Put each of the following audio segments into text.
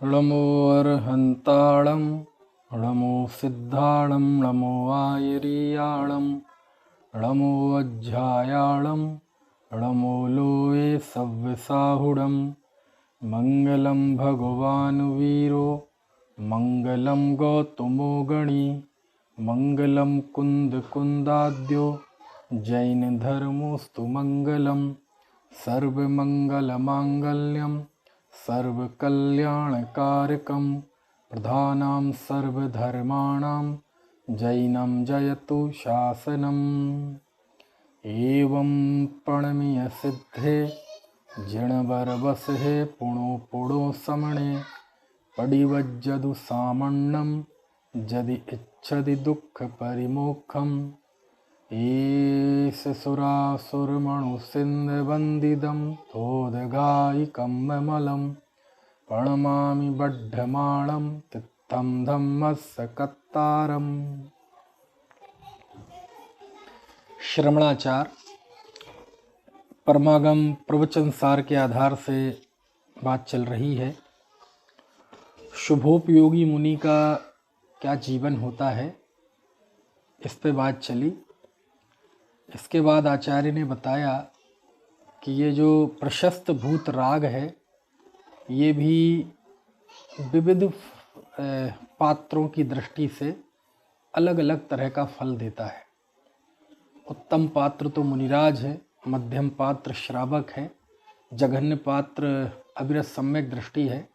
नमो अर्हन्ताळं नमो सिद्धाळं नमो आयरीयाळं नमो अज्झायाळं नमो लोये सव्यसाहुडं मङ्गलं भगवान् वीरो मङ्गलं गौतमो गणी मङ्गलं कुन्दकुन्दाद्यो जैनधर्मोऽस्तु मङ्गलं सर्वमङ्गलमाङ्गल्यं सर्वकल्याणकारकं प्रधानं सर्वधर्माणां जैनं जयतु शासनम् एवं प्रणमीय सिद्धे जिणवरवसहे पुणो पुणो समणे पडिवज्जदु सामण्णं जदि इच्छति दुःख परिमोक्षम् ईश सुरासुरमणुसिन्धवन्दितं तोदगायिकं ममलं प्रणमामि बड्ढमाणं तित्थं धम्मस्य कत्तारम्। श्रवणाचार परमागम प्रवचन सार के आधार से बात चल रही है। शुभोपयोगी मुनि का क्या जीवन होता है, इस पे बात चली। इसके बाद आचार्य ने बताया कि ये जो प्रशस्त भूत राग है ये भी विविध पात्रों की दृष्टि से अलग अलग तरह का फल देता है। उत्तम पात्र तो मुनिराज है, मध्यम पात्र श्रावक है, जघन्य पात्र अविरत सम्यक दृष्टि है।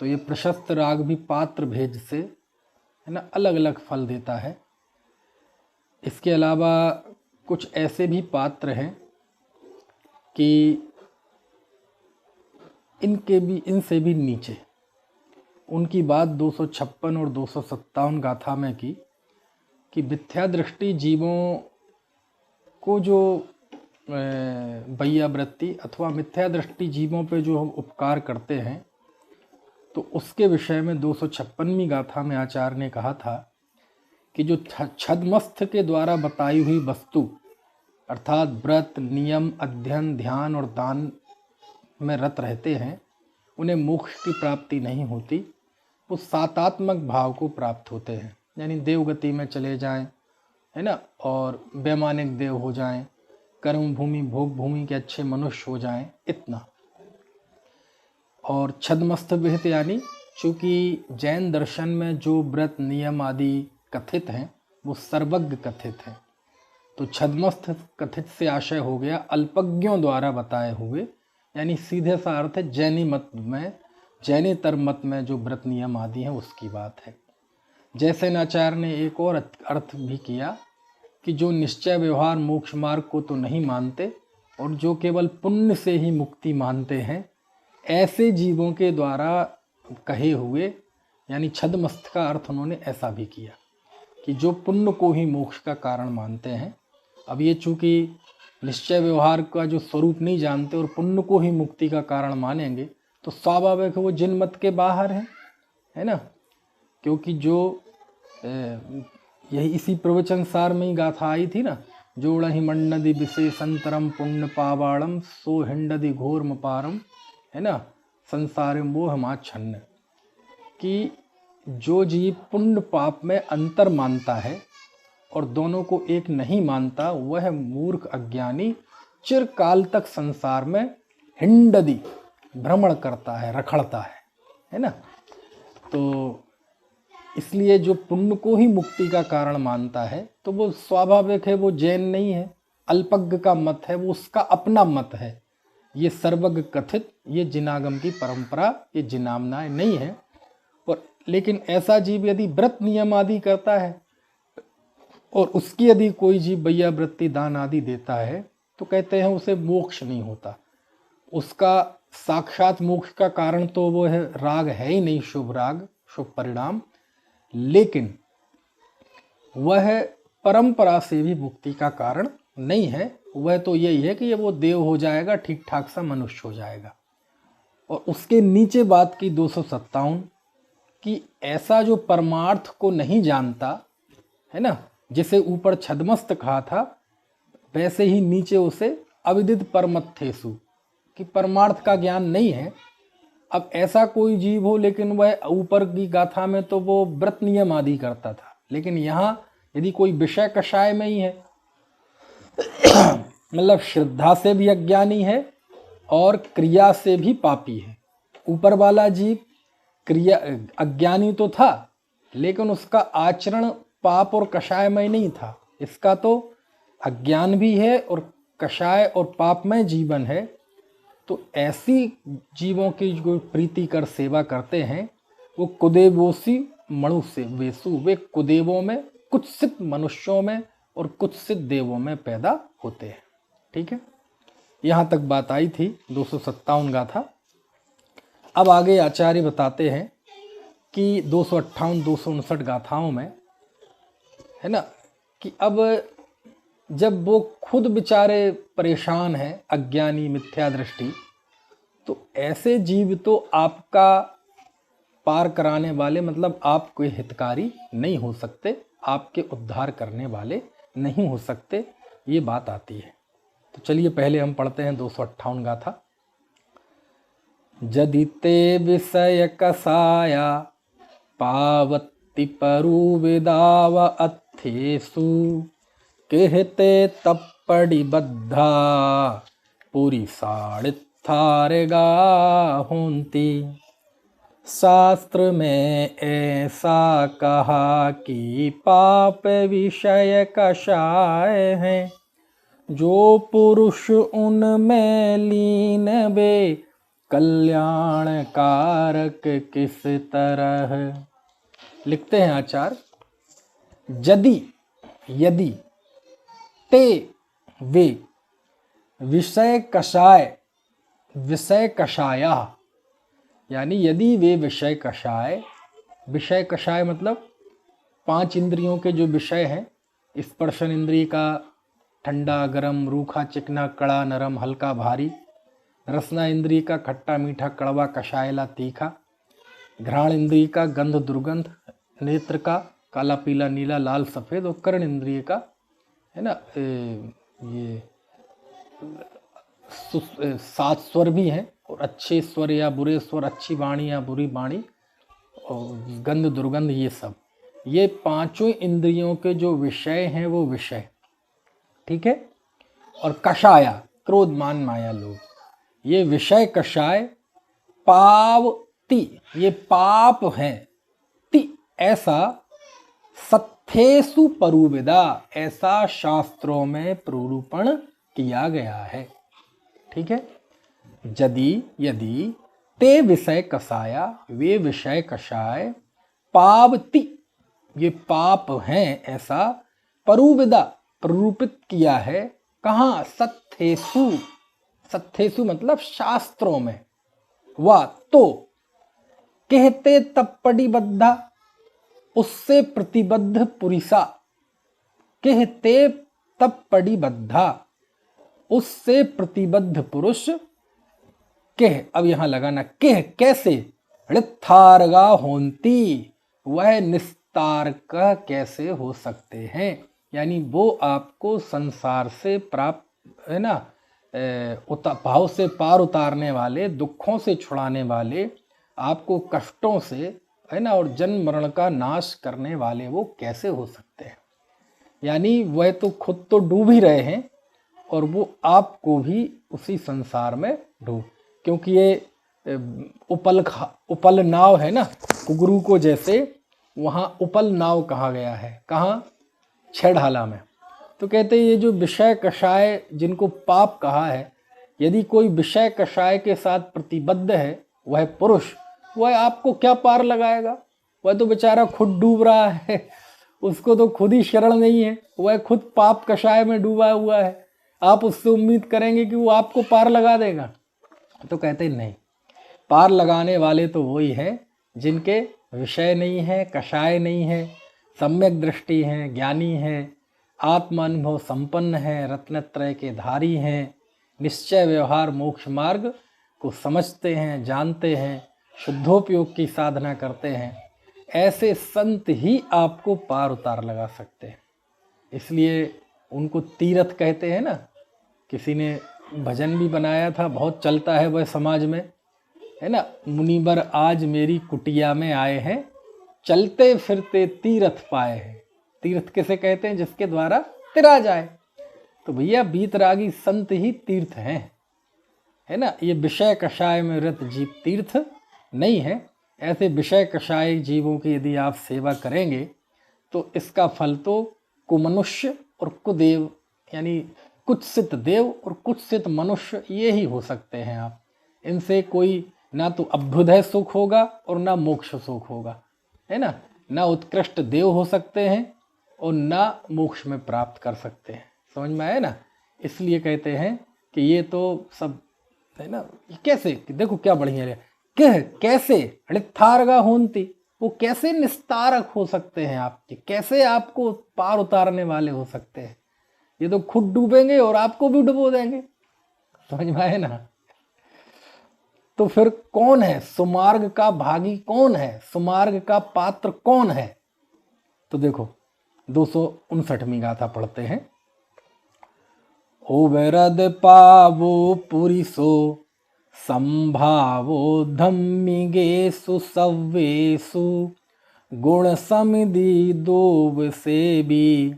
तो ये प्रशस्त राग भी पात्र भेद से है ना अलग अलग फल देता है। इसके अलावा कुछ ऐसे भी पात्र हैं कि इनसे भी नीचे। उनकी बात 256 और 257 गाथा में की कि मिथ्या दृष्टि जीवों को जो वैयावृत्ति अथवा मिथ्या दृष्टि जीवों पे जो हम उपकार करते हैं, तो उसके विषय में 256वीं गाथा में आचार्य ने कहा था कि जो छद्मस्थ के द्वारा बताई हुई वस्तु अर्थात व्रत, नियम, अध्ययन, ध्यान और दान में रत रहते हैं, उन्हें मोक्ष की प्राप्ति नहीं होती। वो सातात्मक भाव को प्राप्त होते हैं, यानी देवगति में चले जाएं, है ना, और वैमानिक देव हो जाएं, कर्म भूमि भोग भूमि के अच्छे मनुष्य हो जाएं, इतना। और छद्मस्थ विहित यानी चूँकि जैन दर्शन में जो व्रत नियम आदि कथित हैं वो सर्वज्ञ कथित हैं, तो छद्मस्थ कथित से आशय हो गया अल्पज्ञों द्वारा बताए हुए, यानी सीधे सा अर्थ है जैनेतर मत में जो व्रत नियम आदि हैं उसकी बात है। जैसे नाचार्य ने एक और अर्थ भी किया कि जो निश्चय व्यवहार मोक्ष मार्ग को तो नहीं मानते और जो केवल पुण्य से ही मुक्ति मानते हैं, ऐसे जीवों के द्वारा कहे हुए, यानी छद्मस्थ का अर्थ उन्होंने ऐसा भी किया कि जो पुण्य को ही मोक्ष का कारण मानते हैं। अब ये चूँकि निश्चय व्यवहार का जो स्वरूप नहीं जानते और पुण्य को ही मुक्ति का कारण मानेंगे, तो स्वाभाविक है वो जिन मत के बाहर है ना। क्योंकि जो यही इसी प्रवचन सार में ही गाथा आई थी ना, जोड़हि मंडदि विशेषंतरम पुण्य पावाड़म सो हिंडदि घोरम पारम, है ना, संसार मोहमाच्छन्न, कि जो जीव पुण्य पाप में अंतर मानता है और दोनों को एक नहीं मानता, वह मूर्ख अज्ञानी चिरकाल तक संसार में हिंडदि भ्रमण करता है, रखड़ता है ना। तो इसलिए जो पुण्य को ही मुक्ति का कारण मानता है, तो वो स्वाभाविक है वो जैन नहीं है, अल्पज्ञ का मत है, वो उसका अपना मत है। ये सर्वज्ञ कथित, ये जिनागम की परंपरा, ये जिनामनाएं नहीं है। और लेकिन ऐसा जीव यदि व्रत नियम आदि करता है और उसकी यदि कोई जीव वैयावृत्ति दान आदि देता है, तो कहते हैं उसे मोक्ष नहीं होता। उसका साक्षात मोक्ष का कारण तो वो है राग है ही नहीं, शुभ राग, शुभ परिणाम, लेकिन वह परंपरा से भी मुक्ति का कारण नहीं है। वह तो यही है कि ये वो देव हो जाएगा, ठीक ठाक सा मनुष्य हो जाएगा। और उसके नीचे बात की 257 कि ऐसा जो परमार्थ को नहीं जानता है ना, जिसे ऊपर छद्मस्त कहा था, वैसे ही नीचे उसे अविदित परमत्थेसु कि परमार्थ का ज्ञान नहीं है, अब ऐसा कोई जीव हो लेकिन वह ऊपर की गाथा में तो वो व्रत नियम आदि करता था, लेकिन यहाँ यदि कोई विषय कषाय में ही है मतलब श्रद्धा से भी अज्ञानी है और क्रिया से भी पापी है। ऊपर वाला जीव क्रिया अज्ञानी तो था लेकिन उसका आचरण पाप और कषायमय नहीं था, इसका तो अज्ञान भी है और कषाय और पापमय जीवन है। तो ऐसी जीवों की जो प्रीति कर सेवा करते हैं वो कुदेवोसी मनुष्य वेसु, वे कुदेवों में कुत्सित मनुष्यों में और कुत्सित देवों में पैदा होते हैं। ठीक है, यहाँ तक बात आई थी 257 गाथा। अब आगे आचार्य बताते हैं कि 258-259 गाथाओं में है ना कि अब जब वो खुद बेचारे परेशान हैं, अज्ञानी मिथ्या दृष्टि, तो ऐसे जीव तो आपका पार कराने वाले मतलब आपके हितकारी नहीं हो सकते, आपके उद्धार करने वाले नहीं हो सकते, ये बात आती है। तो चलिए पहले हम पढ़ते हैं 258 गाथा। यदि ते विषय कसाया पावती परुविदाव अथेसु कहते तप्पड़ी बद्धा पूरी साड़िथारेगा होंती। शास्त्र में ऐसा कहा कि पाप विषय कषाय है, जो पुरुष उनमें लीन वे कल्याण कारक किस तरह। लिखते हैं आचार्य, यदि ते वे विषय कषाया यानी यदि वे विषय कषाय मतलब 5 इंद्रियों के जो विषय हैं, स्पर्शन इंद्रिय का ठंडा गरम रूखा चिकना कड़ा नरम हल्का भारी, रसना इंद्रिय का खट्टा मीठा कड़वा कषायला तीखा, घ्राण इंद्रिय का गंध दुर्गंध, नेत्र का काला पीला नीला लाल सफ़ेद, और कर्ण इंद्रिय का है ना ये 7 स्वर भी हैं, और अच्छे स्वर या बुरे स्वर, अच्छी वाणी या बुरी वाणी, और गंध दुर्गंध, ये सब, ये 5 इंद्रियों के जो विषय हैं वो विषय। ठीक है, और कषाया क्रोध मान माया लोभ, ये विषय कषाय पावती, ये पाप हैं, ति ऐसा सत्थेसु परुविदा, ऐसा शास्त्रों में प्ररूपण किया गया है। ठीक है, यदि ते विषय कसाया, वे विषय कषाय पावती, ये पाप हैं, ऐसा परुविदा प्ररूपित किया है। कहाँ? सत्थेसु मतलब शास्त्रों में। वा तो कहते तप्पड़ी बद्धा, उससे प्रतिबद्ध पुरुषा, कहते तप्पड़ी बद्धा, उससे प्रतिबद्ध पुरुष, कह, अब यहां लगाना कह, कैसे, ऋत्थारगा होंती, वह निस्तारक कैसे हो सकते हैं, यानी वो आपको संसार से प्राप्त है ना भाव से पार उतारने वाले, दुखों से छुड़ाने वाले, आपको कष्टों से है ना और जन्म मरण का नाश करने वाले वो कैसे हो सकते हैं। यानी वह तो खुद तो डूब ही रहे हैं और वो आपको भी उसी संसार में डूब, क्योंकि ये उपल नाव है ना, कुगरू को जैसे वहाँ उपल नाव कहा गया है। कहाँ? छेड़हाला में। तो कहते हैं ये जो विषय कषाय जिनको पाप कहा है, यदि कोई विषय कषाय के साथ प्रतिबद्ध है वह पुरुष, वह आपको क्या पार लगाएगा, वह तो बेचारा खुद डूब रहा है, उसको तो खुद ही शरण नहीं है, वह खुद पाप कषाय में डूबा हुआ है, आप उससे उम्मीद करेंगे कि वो आपको पार लगा देगा। तो कहते हैं नहीं, पार लगाने वाले तो वही हैं जिनके विषय नहीं है, कषाय नहीं है, सम्यक दृष्टि है, ज्ञानी है, आत्मानुभव संपन्न है, रत्नत्रय के धारी हैं, निश्चय व्यवहार मोक्ष मार्ग को समझते हैं, जानते हैं, शुद्धोपयोग की साधना करते हैं। ऐसे संत ही आपको पार उतार लगा सकते हैं। इसलिए उनको तीर्थ कहते हैं ना। किसी ने भजन भी बनाया था, बहुत चलता है वह समाज में, है ना। मुनिवर आज मेरी कुटिया में आए हैं, चलते फिरते तीर्थ पाए हैं। तीर्थ किसे कहते हैं? जिसके द्वारा तिरा जाए। तो भैया बीतरागी संत ही तीर्थ हैं, है ना। ये विषय कषाय में रत जीव तीर्थ नहीं है। ऐसे विषय कषाय जीवों की यदि आप सेवा करेंगे तो इसका फल तो कुमनुष्य और कुदेव, यानी कुत्सित देव और कुत्सित मनुष्य, ये ही हो सकते हैं आप। इनसे कोई ना तो अभ्युदय सुख होगा और ना मोक्ष सुख होगा, है ना। ना उत्कृष्ट देव हो सकते हैं और ना मोक्ष में प्राप्त कर सकते हैं। समझ में आया ना। इसलिए कहते हैं कि ये तो सब, है ना। कैसे, देखो क्या बढ़िया है, कैसे हृत्थारगा होंती, वो कैसे निस्तारक हो सकते हैं आपके, कैसे आपको पार उतारने वाले हो सकते हैं। ये तो खुद डूबेंगे और आपको भी डुबो देंगे। समझ में आए ना। तो फिर कौन है सुमार्ग का भागी, कौन है सुमार्ग का पात्र, कौन है? तो देखो 259वीं गाथा पढ़ते हैं। ओ वैरद पावो पुरिसो संभावो धम्मिगेषु सव्वेषु गुण समिधि दोव सेवी,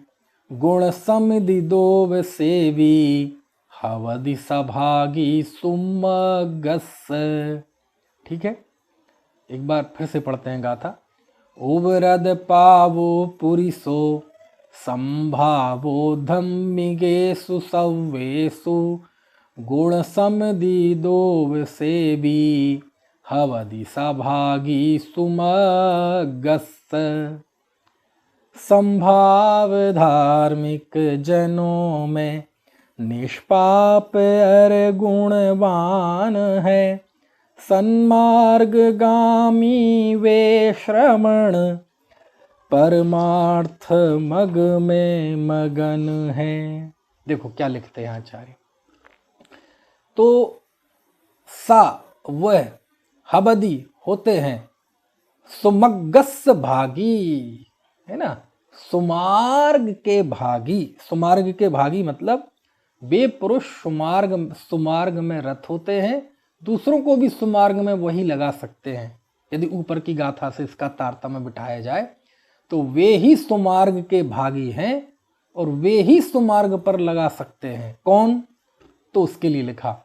गुण समिधि दोव सेवी हवदि सभागी सुमगस। ठीक है, एक बार फिर से पढ़ते हैं गाथा। उबरद पावो पुरिसो संभावो धम्मिगेषु सव्वेषु गुण समदि दोव सेवी हवदि सभागी सुमगस। संभाव धार्मिक जनों में निष्पाप अर गुणवान है, सन्मार्गगामी वे श्रमण परमार्थ मग में मगन है। देखो क्या लिखते हैं आचार्य। तो सा वह हबदी होते हैं सुमग्गस भागी, है ना। सुमार्ग के भागी, सुमार्ग के भागी मतलब वे पुरुष सुमार्ग में रत होते हैं, दूसरों को भी सुमार्ग में वही लगा सकते हैं। यदि ऊपर की गाथा से इसका तारतम्य बिठाया जाए तो वे ही सुमार्ग के भागी हैं और वे ही सुमार्ग पर लगा सकते हैं। कौन? तो उसके लिए लिखा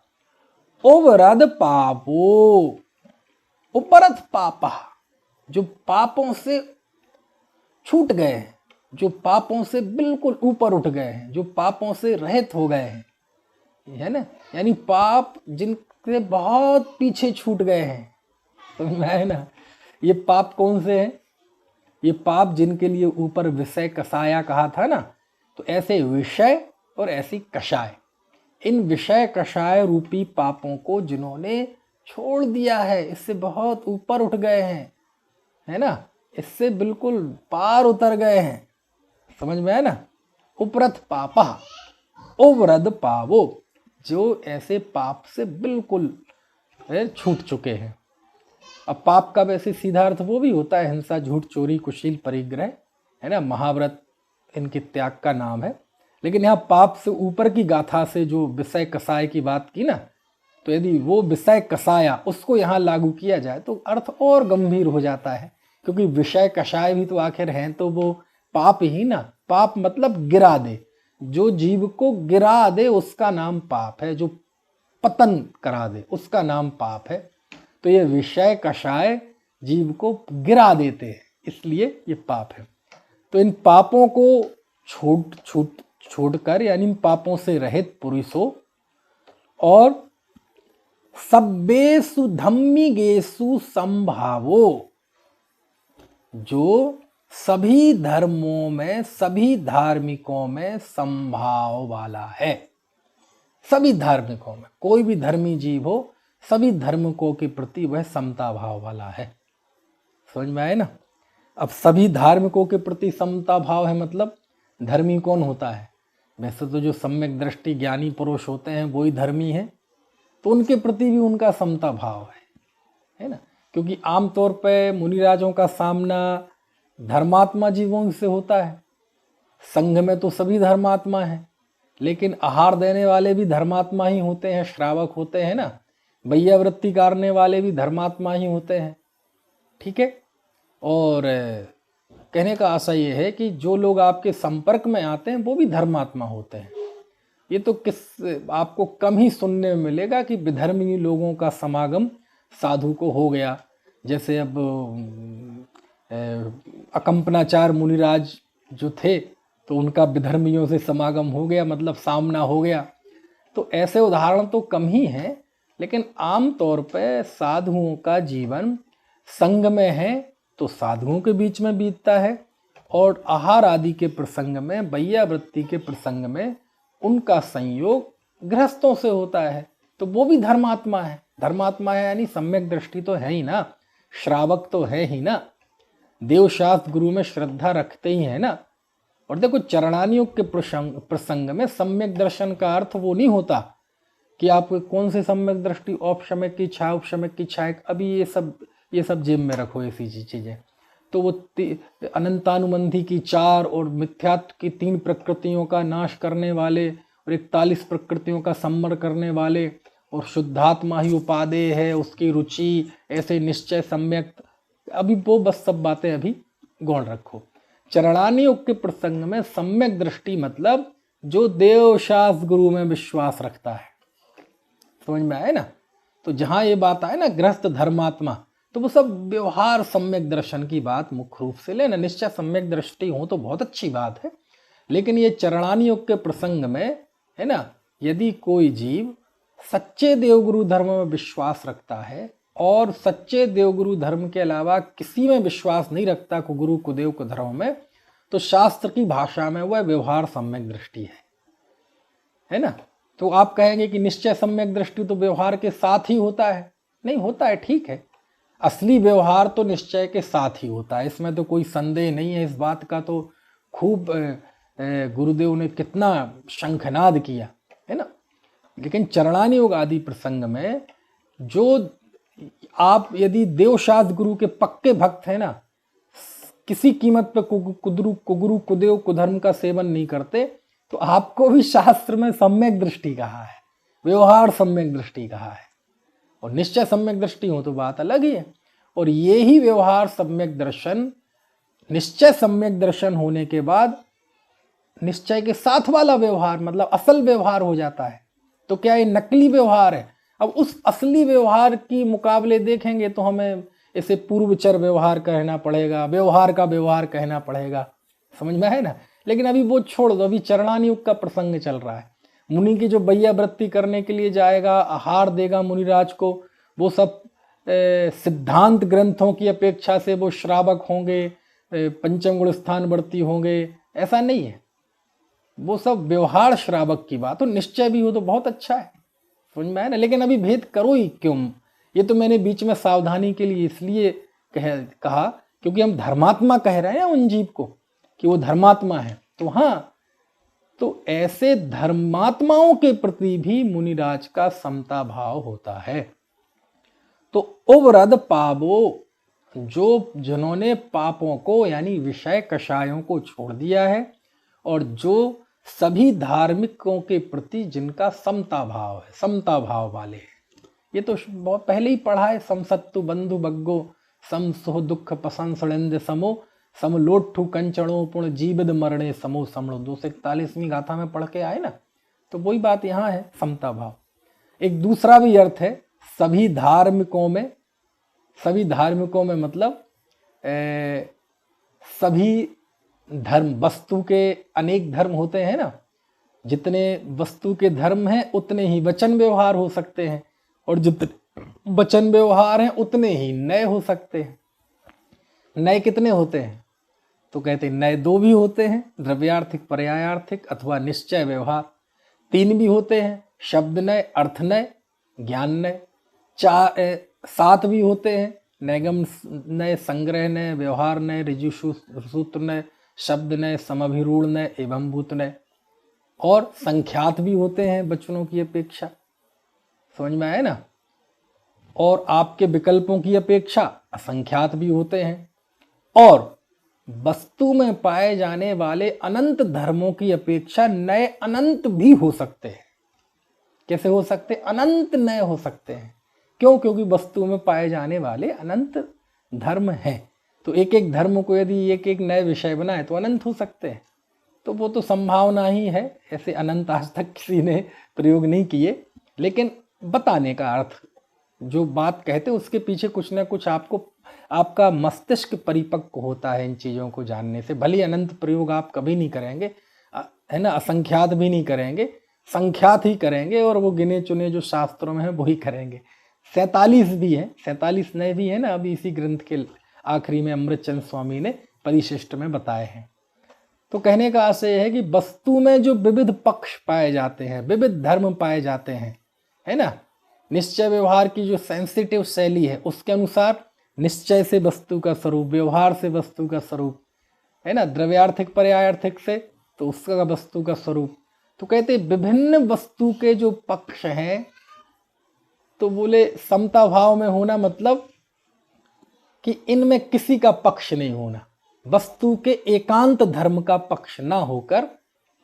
ओवरद पापो उपरत पापा, जो पापों से छूट गए हैं, जो पापों से बिल्कुल ऊपर उठ गए हैं, जो पापों से रहित हो गए हैं, है ना। यानी पाप जिनसे बहुत पीछे छूट गए हैं, समझ में आया ना। ये पाप कौन से हैं? ये पाप जिनके लिए ऊपर विषय कसाया कहा था ना, तो ऐसे विषय और ऐसी कषाय, इन विषय कषाय रूपी पापों को जिन्होंने छोड़ दिया है, इससे बहुत ऊपर उठ गए हैं, है ना, इससे बिल्कुल पार उतर गए हैं। समझ में आया ना। उपरत पापा ओवरद पावो, जो ऐसे पाप से बिल्कुल छूट चुके हैं। अब पाप का वैसे सीधा अर्थ वो भी होता है हिंसा, झूठ, चोरी, कुशील, परिग्रह, है ना। महाव्रत इनके त्याग का नाम है। लेकिन यहाँ पाप से ऊपर की गाथा से जो विषय कसाय की बात की ना, तो यदि वो विषय कसाया उसको यहाँ लागू किया जाए तो अर्थ और गंभीर हो जाता है। क्योंकि विषय कषाय भी तो आखिर हैं तो वो पाप ही ना। पाप मतलब गिरा दे, जो जीव को गिरा दे उसका नाम पाप है, जो पतन करा दे उसका नाम पाप है। तो ये विषय कषाय जीव को गिरा देते हैं, इसलिए ये पाप है। तो इन पापों को छोड़कर, यानी इन पापों से रहित पुरुषों और सब्बेषु धम्मिगेषु संभावो, जो सभी धर्मों में, सभी धार्मिकों में संभाव वाला है। सभी धार्मिकों में कोई भी धर्मी जीव हो, सभी धार्मिकों के प्रति वह समता भाव वाला है। समझ में आए ना। अब सभी धार्मिकों के प्रति समता भाव है मतलब धर्मी कौन होता है? वैसे तो जो सम्यक दृष्टि ज्ञानी पुरुष होते हैं वही धर्मी हैं, तो उनके प्रति भी उनका समता भाव है ना। क्योंकि आमतौर पे मुनिराजों का सामना धर्मात्मा जीवों से होता है। संघ में तो सभी धर्मात्मा हैं, लेकिन आहार देने वाले भी धर्मात्मा ही होते हैं, श्रावक होते हैं ना। वैयावृत्ति करने वाले भी धर्मात्मा ही होते हैं, ठीक है। और कहने का आशा ये है कि जो लोग आपके संपर्क में आते हैं वो भी धर्मात्मा होते हैं। ये तो आपको कम ही सुनने में मिलेगा कि विधर्मी लोगों का समागम साधु को हो गया। जैसे अब अकंपनाचार मुनिराज जो थे तो उनका विधर्मियों से समागम हो गया, मतलब सामना हो गया। तो ऐसे उदाहरण तो कम ही हैं, लेकिन आम तौर पे साधुओं का जीवन संग में है तो साधुओं के बीच में बीतता है, और आहार आदि के प्रसंग में, वैयावृत्ति के प्रसंग में उनका संयोग गृहस्थों से होता है, तो वो भी धर्मात्मा है। धर्मात्मा है यानी सम्यक दृष्टि तो है ही ना, श्रावक तो है ही ना, देवशास्त्र गुरु में श्रद्धा रखते ही है ना। और देखो, चरणानियोग के प्रसंग में सम्यक दर्शन का अर्थ वो नहीं होता कि आप कौन से सम्यक दृष्टि, औपशम्यक की इच्छा, उपशम्यक की इच्छा, अभी ये सब जेब में रखो ऐसी चीजें। तो वो अनंतानुबंधी की 4 और मिथ्यात्व की 3 प्रकृतियों का नाश करने वाले और 41 प्रकृतियों का सम्मर करने वाले, और शुद्धात्मा ही उपादेय है, उसकी रुचि, ऐसे निश्चय सम्यक, अभी वो बस सब बातें अभी गौण रखो। चरणानियोग के प्रसंग में सम्यक दृष्टि मतलब जो देवशास्त्र गुरु में विश्वास रखता है, समझ में आए ना। तो जहां ये बात आए ना गृहस्थ धर्मात्मा, तो वो सब व्यवहार सम्यक दर्शन की बात मुख्य रूप से लेना। निश्चय सम्यक दृष्टि हो तो बहुत अच्छी बात है, लेकिन ये चरणानियोग के प्रसंग में है ना, यदि कोई जीव सच्चे देवगुरु धर्म में विश्वास रखता है और सच्चे देवगुरु धर्म के अलावा किसी में विश्वास नहीं रखता, कुगुरु कुदेव को धर्म में, तो शास्त्र की भाषा में वह व्यवहार सम्यक दृष्टि है ना। तो आप कहेंगे कि निश्चय सम्यक दृष्टि तो व्यवहार के साथ ही होता है, नहीं होता है, ठीक है, असली व्यवहार तो निश्चय के साथ ही होता है, इसमें तो कोई संदेह नहीं है। इस बात का तो खूब गुरुदेव ने कितना शंखनाद किया है ना। लेकिन चरणानियोग आदि प्रसंग में जो आप यदि देवशास्त्र गुरु के पक्के भक्त हैं ना, किसी कीमत पे कुगुरु कुदेव कुधर्म का सेवन नहीं करते, तो आपको भी शास्त्र में सम्यक दृष्टि कहा है, व्यवहार सम्यक दृष्टि कहा है, और निश्चय सम्यक दृष्टि हो तो बात अलग ही है। और ये ही व्यवहार सम्यक दर्शन, निश्चय सम्यक दर्शन होने के बाद निश्चय के साथ वाला व्यवहार मतलब असल व्यवहार हो जाता है। तो क्या ये नकली व्यवहार है? अब उस असली व्यवहार की मुकाबले देखेंगे तो हमें इसे पूर्वचर व्यवहार कहना पड़ेगा, व्यवहार का व्यवहार कहना पड़ेगा, समझ में है ना। लेकिन अभी वो छोड़ दो, अभी चरणानियोग का प्रसंग चल रहा है। मुनि की जो वैयावृत्ति करने के लिए जाएगा, आहार देगा मुनिराज को, वो सब सिद्धांत ग्रंथों की अपेक्षा से वो श्रावक होंगे, पंचम गुण स्थानवर्ती होंगे, ऐसा नहीं है। वो सब व्यवहार श्रावक की बात हो, निश्चय भी हो तो बहुत अच्छा है, समझ में आया ना। लेकिन अभी भेद करो ही क्यों? ये तो मैंने बीच में सावधानी के लिए इसलिए कहा क्योंकि हम धर्मात्मा कह रहे हैं उन जीव को कि वो धर्मात्मा है। तो हाँ, तो ऐसे धर्मात्माओं के प्रति भी मुनिराज का समता भाव होता है। तो उवरद पावो, जो जिन्होंने पापों को यानी विषय कषायों को छोड़ दिया है, और जो सभी धार्मिकों के प्रति जिनका समता भाव है, समता भाव वाले हैं। ये तो बहुत पहले ही पढ़ा है, समसत्तु बंधु बग्गो सम सुह दुख पसंसड़ेंद समो समलोठु कंचणों पुण जीवद मरणे समो समणो, 241वीं गाथा में पढ़ के आए ना। तो वही बात यहाँ है, समता भाव। एक दूसरा भी अर्थ है सभी धार्मिकों में, सभी धार्मिकों में मतलब सभी धर्म, वस्तु के अनेक धर्म होते हैं ना, जितने वस्तु के धर्म हैं उतने ही वचन व्यवहार हो सकते हैं, और जितने वचन व्यवहार हैं उतने ही नए हो सकते हैं। नए कितने होते हैं? तो कहते हैं नए 2 भी होते हैं, द्रव्यार्थिक पर्यायार्थिक अथवा निश्चय व्यवहार। 3 भी होते हैं, शब्द नए, अर्थ नए, ज्ञान नए। 7 भी होते हैं, नैगम नए, संग्रह नए, व्यवहार नए, ऋजु सूत्र नए, शब्द नए, समभिरूढ़ नए, एवं भूत नए। और संख्यात भी होते हैं वचनों की अपेक्षा, समझ में आए ना। और आपके विकल्पों की अपेक्षा असंख्यात भी होते हैं, और वस्तु में पाए जाने वाले अनंत धर्मों की अपेक्षा नए अनंत भी हो सकते हैं। कैसे हो सकते? अनंत नए हो सकते हैं। क्यों? क्योंकि वस्तु में पाए जाने वाले अनंत धर्म हैं। तो एक एक धर्म को यदि एक एक नए विषय बनाए तो अनंत हो सकते हैं। तो वो तो संभावना ही है, ऐसे अनंत आज तक किसी ने प्रयोग नहीं किए, लेकिन बताने का अर्थ, जो बात कहते हैं उसके पीछे कुछ ना कुछ आपका मस्तिष्क परिपक्व होता है इन चीज़ों को जानने से। भले अनंत प्रयोग आप कभी नहीं करेंगे, है ना, असंख्यात भी नहीं करेंगे, संख्यात ही करेंगे, और वो गिने चुने जो शास्त्रों में है वही करेंगे। 47 भी है, 47 नए भी है ना, अभी इसी ग्रंथ के आखिरी में अमृतचंद स्वामी ने परिशिष्ट में बताए हैं। तो कहने का आशय है कि वस्तु में जो विविध पक्ष पाए जाते हैं, विविध धर्म पाए जाते हैं, है ना, निश्चय व्यवहार की जो सेंसिटिव शैली है उसके अनुसार निश्चय से वस्तु का स्वरूप, व्यवहार से वस्तु का स्वरूप, है ना, द्रव्यार्थिक पर्यायार्थिक से तो उसका वस्तु का स्वरूप। तो कहते विभिन्न वस्तु के जो पक्ष हैं, तो बोले समता भाव में होना मतलब कि इनमें किसी का पक्ष नहीं होना, वस्तु के एकांत धर्म का पक्ष ना होकर,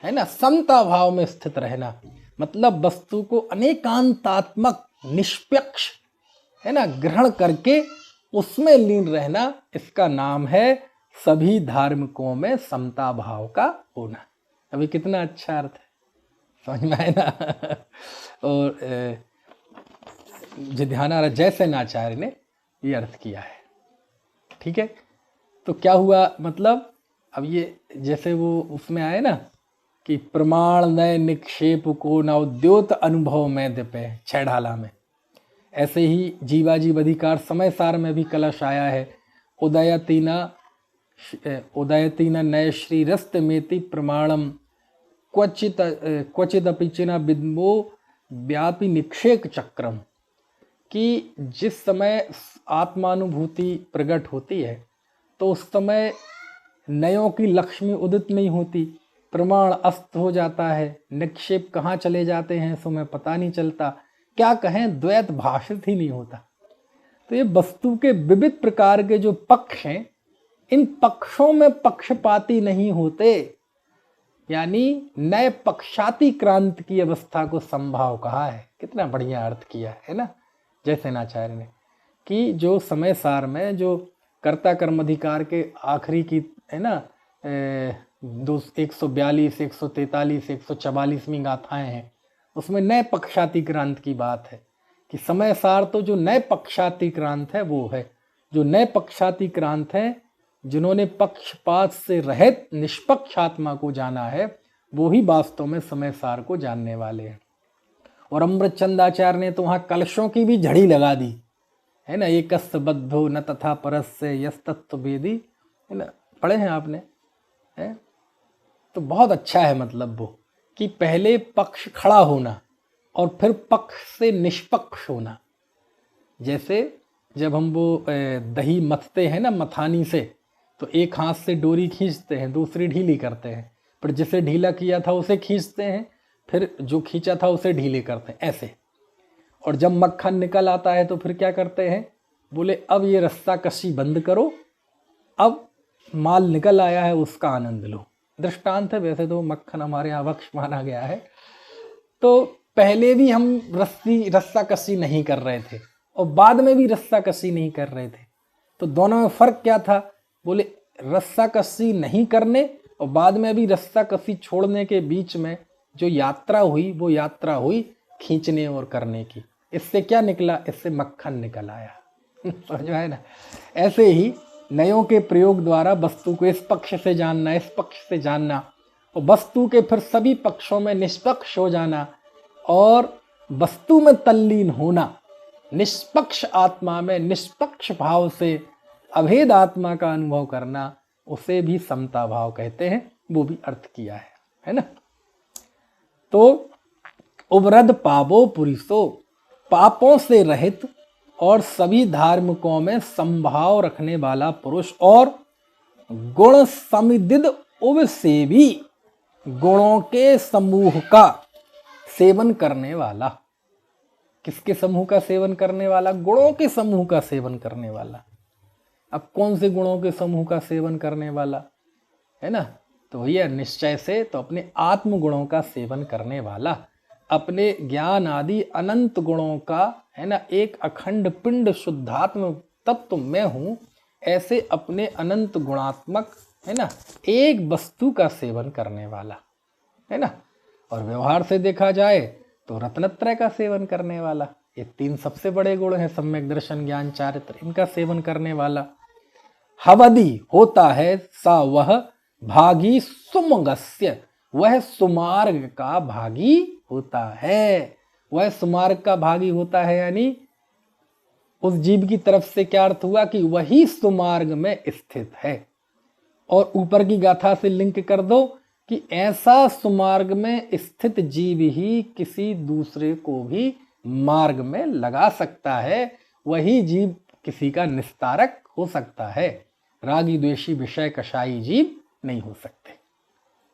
है ना, समता भाव में स्थित रहना, मतलब वस्तु को अनेकांतात्मक निष्पक्ष, है ना, ग्रहण करके उसमें लीन रहना, इसका नाम है सभी धार्मिकों में समता भाव का होना। अभी कितना अच्छा अर्थ है, समझ में आए ना। और जिध्यानाचार्य जयसेनाचार्य ने ये अर्थ किया है। ठीक है, तो क्या हुआ मतलब, अब ये जैसे वो उसमें आए ना कि प्रमाण नय निक्षेप को नवद्योत अनुभव में दिपे, छह ढाला में, ऐसे ही जीवाजीव अधिकार समय सार में भी कलश आया है। उदयतीना नय श्री रस्त मेति प्रमाणम क्वचित अपिचिना बिंबो व्यापी निक्षेप चक्रम, कि जिस समय आत्मानुभूति प्रकट होती है तो उस समय नयों की लक्ष्मी उदित नहीं होती, प्रमाण अस्त हो जाता है, निक्षेप कहाँ चले जाते हैं सो में पता नहीं चलता, क्या कहें द्वैत भाषित ही नहीं होता। तो ये वस्तु के विविध प्रकार के जो पक्ष हैं, इन पक्षों में पक्षपाती नहीं होते, यानी नए पक्षाती क्रांति की अवस्था को संभाव कहा है। कितना बढ़िया अर्थ किया है ना जयसेनाचार्य ने, कि जो समय सार में जो कर्ता कर्म अधिकार के आखिरी की, है ना, 142, 143, 144वीं गाथाएं हैं, उसमें नए पक्षाती क्रांत की बात है कि समय सार तो जो नए पक्षाती क्रांत है वो है, जो नए पक्षाती क्रांत है, जिन्होंने पक्षपात से रहित निष्पक्ष आत्मा को जाना है, वो ही वास्तव में समय सार को जानने वाले हैं। और अमृतचंदाचार्य ने तो वहाँ कलशों की भी झड़ी लगा दी, है ना, एकस्य बद्धो न तथा परस्य यस तत्व वेदी, है ना, पढ़े हैं आपने, है? तो बहुत अच्छा है, मतलब वो कि पहले पक्ष खड़ा होना और फिर पक्ष से निष्पक्ष होना। जैसे जब हम वो दही मथते हैं ना मथानी से, तो एक हाथ से डोरी खींचते हैं, दूसरी ढीली करते हैं, फिर जिसे ढीला किया था उसे खींचते हैं, फिर जो खींचा था उसे ढीले करते हैं, ऐसे। और जब मक्खन निकल आता है तो फिर क्या करते हैं, बोले अब ये रस्सा कसी बंद करो, अब माल निकल आया है उसका आनंद लो। दृष्टांत है, वैसे तो मक्खन हमारे यहाँ वक्ष माना गया है। तो पहले भी हम रस्सा कसी नहीं कर रहे थे और बाद में भी रस्सा कसी नहीं कर रहे थे, तो दोनों में फर्क क्या था, बोले रस्सा कसी नहीं करने और बाद में भी रस्सा कसी छोड़ने के बीच में जो यात्रा हुई वो यात्रा हुई खींचने और करने की। इससे क्या निकला, इससे मक्खन निकल आया। समझ में आया ना। ऐसे ही नयों के प्रयोग द्वारा वस्तु को इस पक्ष से जानना, इस पक्ष से जानना, और वस्तु के फिर सभी पक्षों में निष्पक्ष हो जाना और वस्तु में तल्लीन होना, निष्पक्ष आत्मा में निष्पक्ष भाव से अभेद आत्मा का अनुभव करना, उसे भी समता भाव कहते हैं। वो भी अर्थ किया है ना। तो उबरद पावो पुरुषो, पापों से रहित और सभी धार्मिकों में संभाव रखने वाला पुरुष, और गुण समिदिद उब सेवी, गुणों के समूह का सेवन करने वाला। किसके समूह का सेवन करने वाला? गुणों के समूह का सेवन करने वाला। अब कौन से गुणों के समूह का सेवन करने वाला है ना, तो भैया निश्चय से तो अपने आत्म गुणों का सेवन करने वाला। अपने ज्ञान आदि अनंत गुणों का, है ना, एक अखंड पिंड शुद्धात्म तत्व मैं हूं, ऐसे अपने अनंत गुणात्मक, है ना, एक वस्तु का सेवन करने वाला, है ना। और व्यवहार से देखा जाए तो रत्नत्रय का सेवन करने वाला। ये तीन सबसे बड़े गुण हैं, सम्यक दर्शन, ज्ञान, चारित्र, इनका सेवन करने वाला। हवदी होता है सा वह भागी सुमगस्य, वह सुमार्ग का भागी होता है। वह सुमार्ग का भागी होता है यानी उस जीव की तरफ से क्या अर्थ हुआ कि वही सुमार्ग में स्थित है। और ऊपर की गाथा से लिंक कर दो कि ऐसा सुमार्ग में स्थित जीव ही किसी दूसरे को भी मार्ग में लगा सकता है, वही जीव किसी का निस्तारक हो सकता है। रागी द्वेषी विषय कषाई जीव नहीं हो सकते।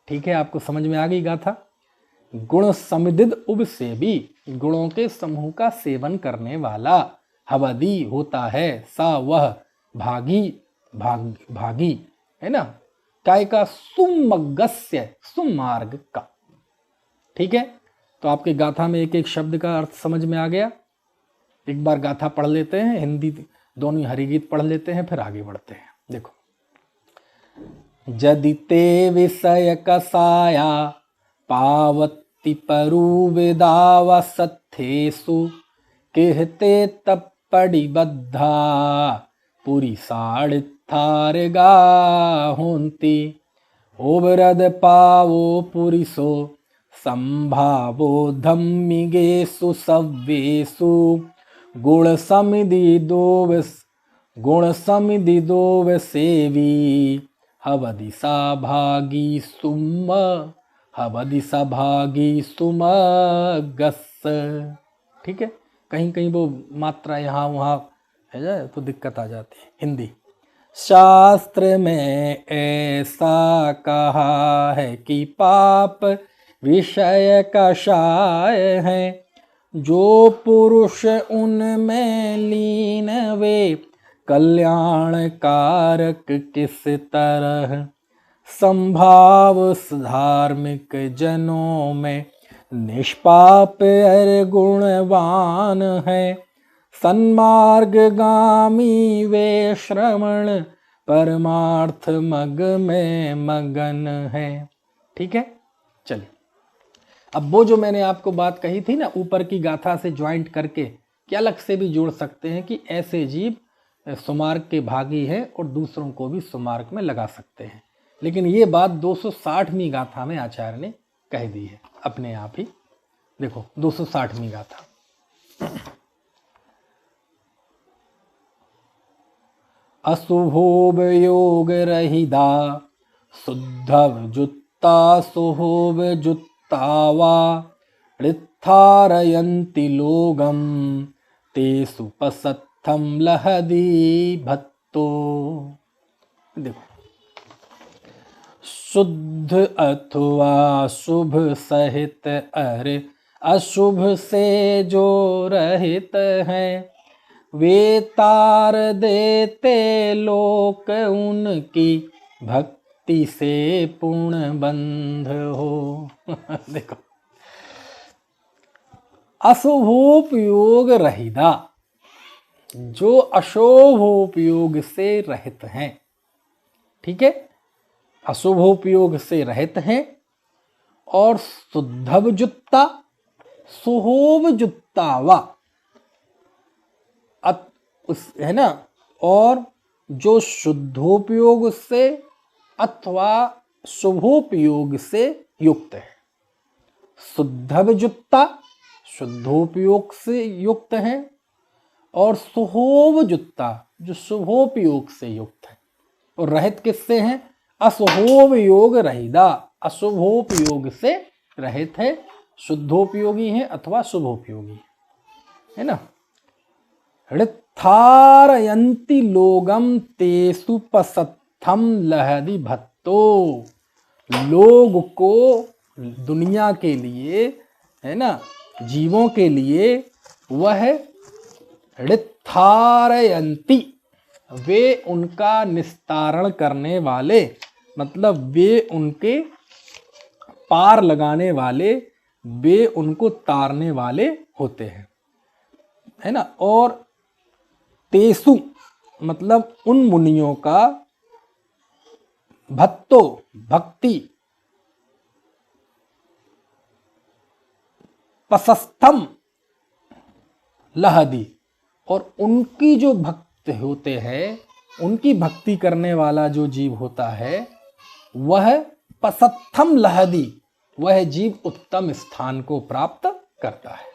ठीक है, आपको समझ में आ गई गाथा। गुण समिदिद उब से भी, गुणों के समूह का सेवन करने वाला। हवदी होता है सा वह भागी, भागी, है ना, काय का, सुमगस्य, सुमार्ग का। ठीक है, तो आपके गाथा में एक एक शब्द का अर्थ समझ में आ गया। एक बार गाथा पढ़ लेते हैं, हिंदी दोनों हरिगीत पढ़ लेते हैं, फिर आगे बढ़ते हैं। देखो, जदि ते विषय कसाया पावती परुविदाव सत्थेषु कहते तप पड़ी बद्धा पूरी साढ़ थार गाहोंती ओबरद पावो पुरिसो संभावो धम्मिगेषु सव्येषु गुण समिधि दोव सेवी हवदिसा भागी सुमगस। ठीक है, कहीं कहीं वो मात्रा यहाँ वहाँ है जाए तो दिक्कत आ जाती है। हिंदी, शास्त्र में ऐसा कहा है कि पाप विषय कषाय है, जो पुरुष उनमें लीन वे कल्याण कारक किस तरह। संभाव धार्मिक जनों में निष्पाप अर गुणवान है, सन्मार्गगामी वे श्रवण परमार्थ मग में मगन है। ठीक है, चलिए अब वो जो मैंने आपको बात कही थी ना ऊपर की गाथा से ज्वाइंट करके, कि अलग से भी जोड़ सकते हैं कि ऐसे जीव सुमार्ग के भागी हैं और दूसरों को भी सुमार्ग में लगा सकते हैं। लेकिन ये बात 260वीं गाथा में आचार्य ने कह दी है अपने आप ही। देखो 260वीं गाथा, अशुभोब योग रहिदा शुद्धव जुत्ता सुहोब जुत्तावा ऋत्थारयन्ति लोगम ते सुपसत्थम लहदी भत्तो। देखो, शुद्ध अथवा शुभ सहित अरे अशुभ से जो रहित हैं, वे तार देते लोक उनकी भक्ति से पूर्ण बंध हो। देखो, अशुभोपयोग रहिता, जो अशुभोपयोग से रहित हैं। ठीक है, अशुभोपयोग से रहित हैं और शुद्धव जुत्ता सुहोब जुत्तावा, है ना, और जो शुद्धोपयोग से अथवा शुभोपयोग से युक्त है। शुद्धव जुत्ता शुद्धोपयोग से युक्त है और सुहोब जुत्ता जो शुभोपयोग से युक्त है। और रहित किससे हैं? अशुभोप योग रहिदा, अशुभोपयोग से रहित है, शुद्धोपयोगी है अथवा शुभोपयोगी है ना। ऋत्थारयन्ति लोगम तेसु पसत्थम लहदी भत्तो, लोग को दुनिया के लिए है ना, जीवों के लिए वह ऋत्थारयन्ति, वे उनका निस्तारण करने वाले, मतलब वे उनके पार लगाने वाले वे उनको तारने वाले होते हैं, है ना। और तेसु मतलब उन मुनियों का भक्तो भक्ति पसस्थम लहदी, और उनकी जो भक्त होते हैं, उनकी भक्ति करने वाला जो जीव होता है वह पसत्थम लहदी, वह जीव उत्तम स्थान को प्राप्त करता है।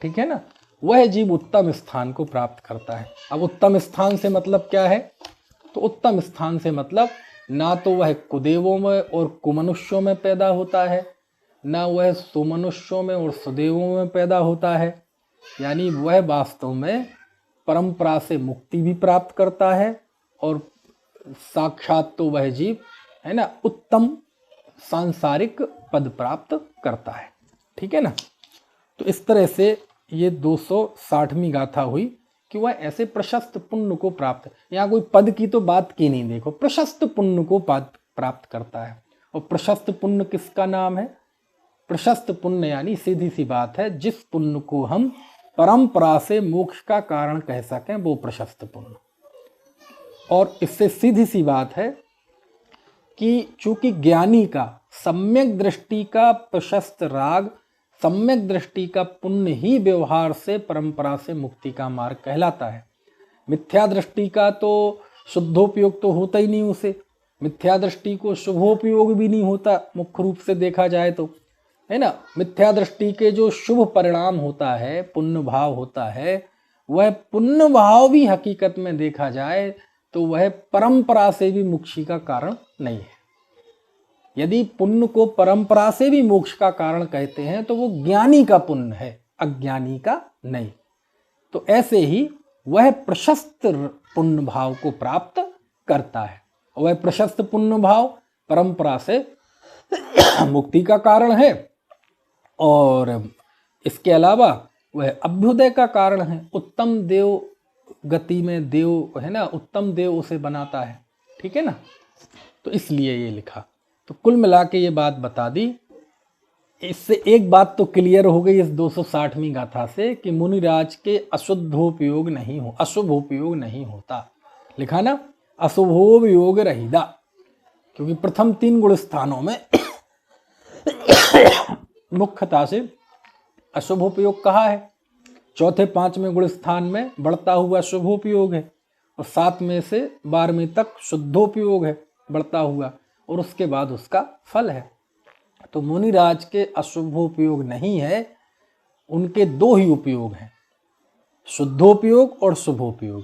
ठीक है ना, वह जीव उत्तम स्थान को प्राप्त करता है। अब उत्तम स्थान से मतलब क्या है? तो उत्तम स्थान से मतलब ना तो वह कुदेवों में और कुमनुष्यों में पैदा होता है, ना वह सुमनुष्यों में और सुदेवों में पैदा होता है, यानी वह वास्तव में परंपरा से मुक्ति भी प्राप्त करता है और साक्षात तो वह जीव, है ना, उत्तम सांसारिक पद प्राप्त करता है। ठीक है ना। तो इस तरह से ये 260वीं गाथा हुई कि वह ऐसे प्रशस्त पुण्य को प्राप्त, यहाँ कोई पद की तो बात की नहीं, देखो प्रशस्त पुण्य को प्राप्त करता है। और प्रशस्त पुण्य किसका नाम है? प्रशस्त पुण्य यानी सीधी सी बात है, जिस पुण्य को हम परंपरा से मोक्ष का कारण कह सकें वो प्रशस्त पुण्य। और इससे सीधी सी बात है कि चूंकि ज्ञानी का सम्यक दृष्टि का प्रशस्त राग, सम्यक दृष्टि का पुण्य ही व्यवहार से परंपरा से मुक्ति का मार्ग कहलाता है। मिथ्या दृष्टि का तो शुद्धोपयोग तो होता ही नहीं उसे, मिथ्या दृष्टि को शुभोपयोग भी नहीं होता मुख्य रूप से देखा जाए तो, है ना। मिथ्या दृष्टि के जो शुभ परिणाम होता है, पुण्य भाव होता है, वह पुण्य भाव भी हकीकत में देखा जाए तो वह परंपरा से भी मोक्ष का कारण नहीं है। यदि पुण्य को परंपरा से भी मोक्ष का कारण कहते हैं तो वो ज्ञानी का पुण्य है, अज्ञानी का नहीं। तो ऐसे ही वह प्रशस्त पुण्य भाव को प्राप्त करता है। वह प्रशस्त पुण्य भाव परंपरा से मुक्ति का कारण है और इसके अलावा वह अभ्युदय का कारण है। उत्तम देव गति में देव, है ना, उत्तम देव उसे बनाता है। ठीक है ना। तो इसलिए ये लिखा। तो कुल मिला के ये बात बता दी। इससे एक बात तो क्लियर हो गई इस 260वीं गाथा से कि मुनिराज के अशुद्धोपयोग नहीं हो, अशुभोपयोग नहीं होता। लिखा ना, अशुभोपयोग रहिदा, क्योंकि प्रथम 3 गुण स्थानों में मुख्यता से अशुभोपयोग कहा है। चौथे 5वें गुण स्थान में बढ़ता हुआ शुभोपयोग है और 7वें से 12वें तक शुद्धोपयोग है बढ़ता हुआ, और उसके बाद उसका फल है। तो मुनिराज के अशुभोपयोग नहीं है, उनके 2 ही उपयोग हैं, शुद्धोपयोग और शुभोपयोग।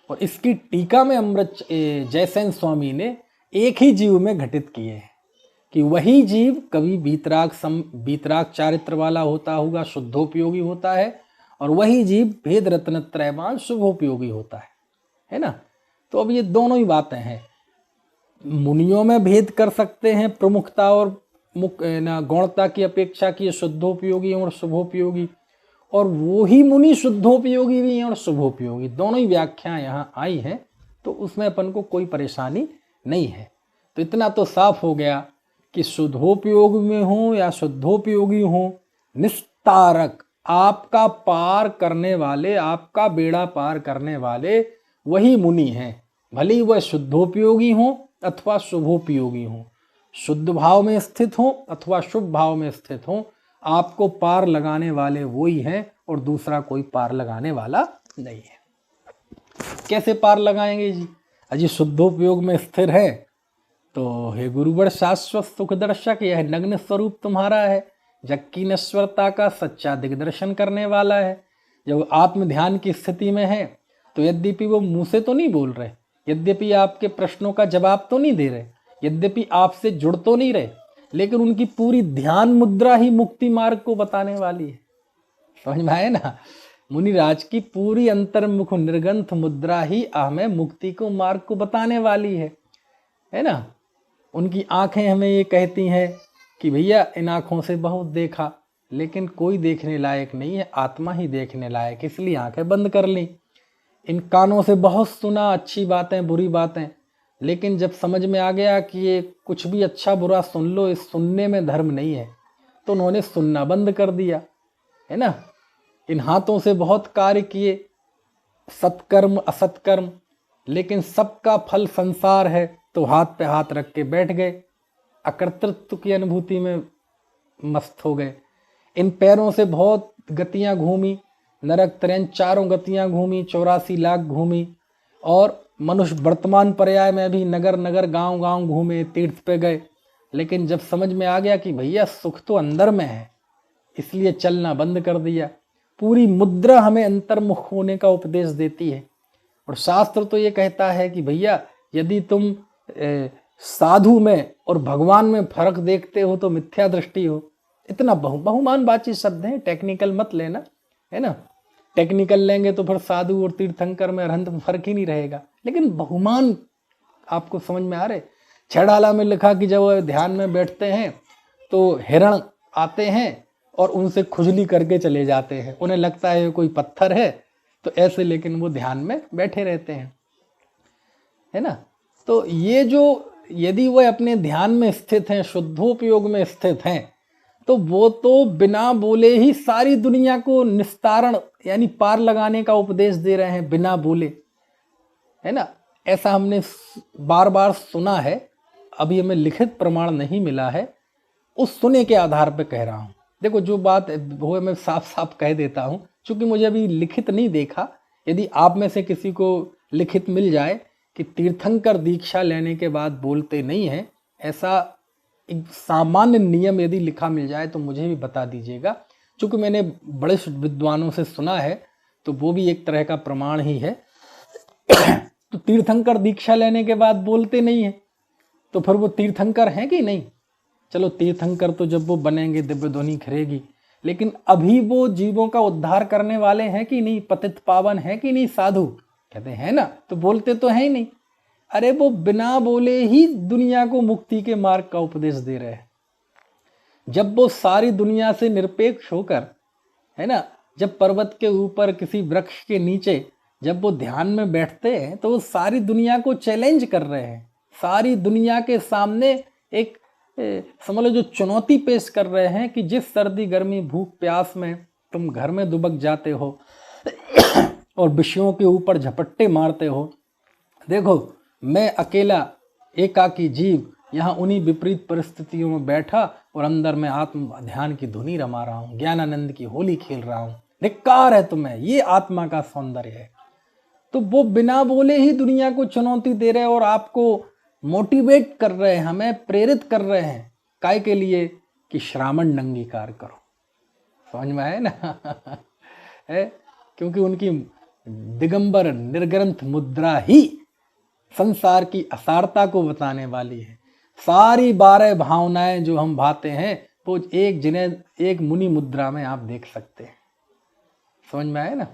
और इसकी टीका में अमृत जयसेन स्वामी ने एक ही जीव में घटित किए हैं कि वही जीव कभी वीतराग चारित्र वाला होता होगा, शुद्धोपयोगी होता है, और वही जीव भेद रत्न त्रयवान शुभोपयोगी होता है ना। तो अब ये दोनों ही बातें हैं। मुनियों में भेद कर सकते हैं प्रमुखता और गौणता की अपेक्षा की, शुद्धोपयोगी और शुभोपयोगी, और वो ही मुनि शुद्धोपयोगी भी हैं और शुभोपयोगी, दोनों ही व्याख्याएं यहाँ आई हैं। तो उसमें अपन को कोई परेशानी नहीं है। तो इतना तो साफ हो गया कि शुद्धोपयोग में हो या शुद्धोपयोगी हो, निस्तारक आपका पार करने वाले, आपका बेड़ा पार करने वाले वही मुनि हैं, भले ही वह शुद्धोपयोगी हो अथवा शुभोपयोगी हो, शुद्ध भाव में स्थित हो अथवा शुभ भाव में स्थित हो, आपको पार लगाने वाले वही हैं और दूसरा कोई पार लगाने वाला नहीं है। कैसे पार लगाएंगे जी? अजी शुद्धोपयोग में स्थिर है तो हे गुरुवर शाश्वत सुख दर्शक, यह नग्न स्वरूप तुम्हारा है, जग की नश्वरता का सच्चा दिग्दर्शन करने वाला है। जब आत्म ध्यान की स्थिति में है तो यद्यपि वो मुंह से तो नहीं बोल रहे, यद्यपि आपके प्रश्नों का जवाब तो नहीं दे रहे, यद्यपि आपसे जुड़ तो नहीं रहे, लेकिन उनकी पूरी ध्यान मुद्रा ही मुक्ति मार्ग को बताने वाली है। समझ में आए ना? मुनिराज की पूरी अंतर्मुख निर्गंथ मुद्रा ही हमें मुक्ति को मार्ग को बताने वाली है ना। उनकी आंखें हमें ये कहती हैं कि भैया इन आँखों से बहुत देखा लेकिन कोई देखने लायक नहीं है, आत्मा ही देखने लायक, इसलिए आंखें बंद कर ली। इन कानों से बहुत सुना, अच्छी बातें बुरी बातें, लेकिन जब समझ में आ गया कि ये कुछ भी अच्छा बुरा सुन लो, इस सुनने में धर्म नहीं है, तो तो उन्होंने सुनना बंद कर दिया, है ना। इन हाथों से बहुत कार्य किए, सत्कर्म असत्कर्म, लेकिन सबका फल संसार है, तो हाथ पे हाथ रख के बैठ गए, अकर्तृत्व की अनुभूति में मस्त हो गए। इन पैरों से बहुत गतियां घूमी, नरक त्रयन चारों गतियां घूमी, 84 लाख घूमी, और मनुष्य वर्तमान पर्याय में भी नगर नगर गांव गांव घूमे, तीर्थ पे गए। लेकिन जब समझ में आ गया कि भैया सुख तो अंदर में है, इसलिए चलना बंद कर दिया। पूरी मुद्रा हमें अंतर्मुख होने का उपदेश देती है। और शास्त्र तो ये कहता है कि भैया यदि तुम साधु में और भगवान में फर्क देखते हो तो मिथ्या दृष्टि हो। इतना बहुमान बातचीत शब्द है, टेक्निकल मत लेना, है ना। टेक्निकल लेंगे तो फिर साधु और तीर्थंकर में अरहंत में फर्क ही नहीं रहेगा। लेकिन बहुमान आपको समझ में आ रहे। छेड़ाला में लिखा कि जब वो ध्यान में बैठते हैं तो हिरण आते हैं और उनसे खुजली करके चले जाते हैं, उन्हें लगता है कोई पत्थर है, तो ऐसे, लेकिन वो ध्यान में बैठे रहते हैं, है ना। तो ये जो यदि वह अपने ध्यान में स्थित हैं, शुद्धोपयोग में स्थित हैं, तो वो तो बिना बोले ही सारी दुनिया को निस्तारण यानी पार लगाने का उपदेश दे रहे हैं, बिना बोले, है ना। ऐसा हमने बार बार सुना है, अभी हमें लिखित प्रमाण नहीं मिला है, उस सुने के आधार पर कह रहा हूँ। देखो जो बात वो मैं साफ साफ कह देता हूँ, क्योंकि मुझे अभी लिखित नहीं देखा। यदि आप में से किसी को लिखित मिल जाए कि तीर्थंकर दीक्षा लेने के बाद बोलते नहीं हैं, ऐसा एक सामान्य नियम यदि लिखा मिल जाए तो मुझे भी बता दीजिएगा। क्योंकि मैंने बड़े विद्वानों से सुना है, तो वो भी एक तरह का प्रमाण ही है। तो तीर्थंकर दीक्षा लेने के बाद बोलते नहीं है, तो फिर वो तीर्थंकर हैं कि नहीं? चलो तीर्थंकर तो जब वो बनेंगे दिव्य ध्वनि खिलेगी, लेकिन अभी वो जीवों का उद्धार करने वाले हैं कि नहीं, पतित पावन है कि नहीं साधु? कहते हैं ना, तो बोलते तो है ही नहीं। अरे वो बिना बोले ही दुनिया को मुक्ति के मार्ग का उपदेश दे रहे हैं। जब वो सारी दुनिया से निरपेक्ष होकर, है ना, जब पर्वत के ऊपर किसी वृक्ष के नीचे जब वो ध्यान में बैठते हैं, तो वो सारी दुनिया को चैलेंज कर रहे हैं, सारी दुनिया के सामने एक समझ लो जो चुनौती पेश कर रहे हैं कि जिस सर्दी गर्मी भूख प्यास में तुम घर में दुबक जाते हो और विषयों के ऊपर झपट्टे मारते हो, देखो मैं अकेला एकाकी जीव यहाँ उन्हीं विपरीत परिस्थितियों में बैठा और अंदर में आत्म ध्यान की धुनी रमा रहा हूँ, ज्ञानानंद की होली खेल रहा हूँ, धिक्कार है तुम्हें, ये आत्मा का सौंदर्य है। तो वो बिना बोले ही दुनिया को चुनौती दे रहे हैं और आपको मोटिवेट कर रहे हैं, हमें प्रेरित कर रहे हैं, काय के लिए? कि श्रावण अंगीकार करो। समझ में आए ना? है, क्योंकि उनकी दिगंबर निर्ग्रंथ मुद्रा ही संसार की असारता को बताने वाली है। सारी 12 भावनाएं जो हम भाते हैं वो एक मुनि मुद्रा में आप देख सकते हैं। समझ में आए ना?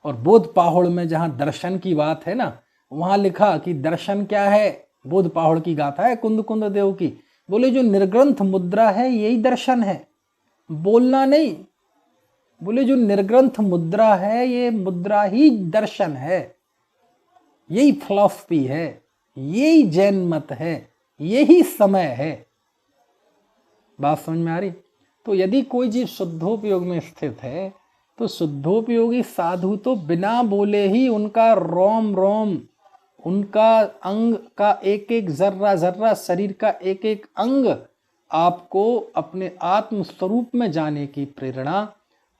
और बोध पाहुड़ में जहां दर्शन की बात है ना, वहां लिखा कि दर्शन क्या है। बोध पाहुड़ की गाथा है कुंद कुंद देव की, बोले जो निर्ग्रंथ मुद्रा है यही दर्शन है, बोलना नहीं। बोले जो निर्ग्रंथ मुद्रा है ये मुद्रा ही दर्शन है, यही फिलॉसफी है, यही जैन मत है, यही समय है। बात समझ में आ रही? तो यदि कोई जीव शुद्धोपयोग में स्थित है तो शुद्धोपयोगी साधु तो बिना बोले ही उनका रोम रोम, उनका अंग का एक एक जर्रा जर्रा, शरीर का एक एक अंग आपको अपने आत्म स्वरूप में जाने की प्रेरणा,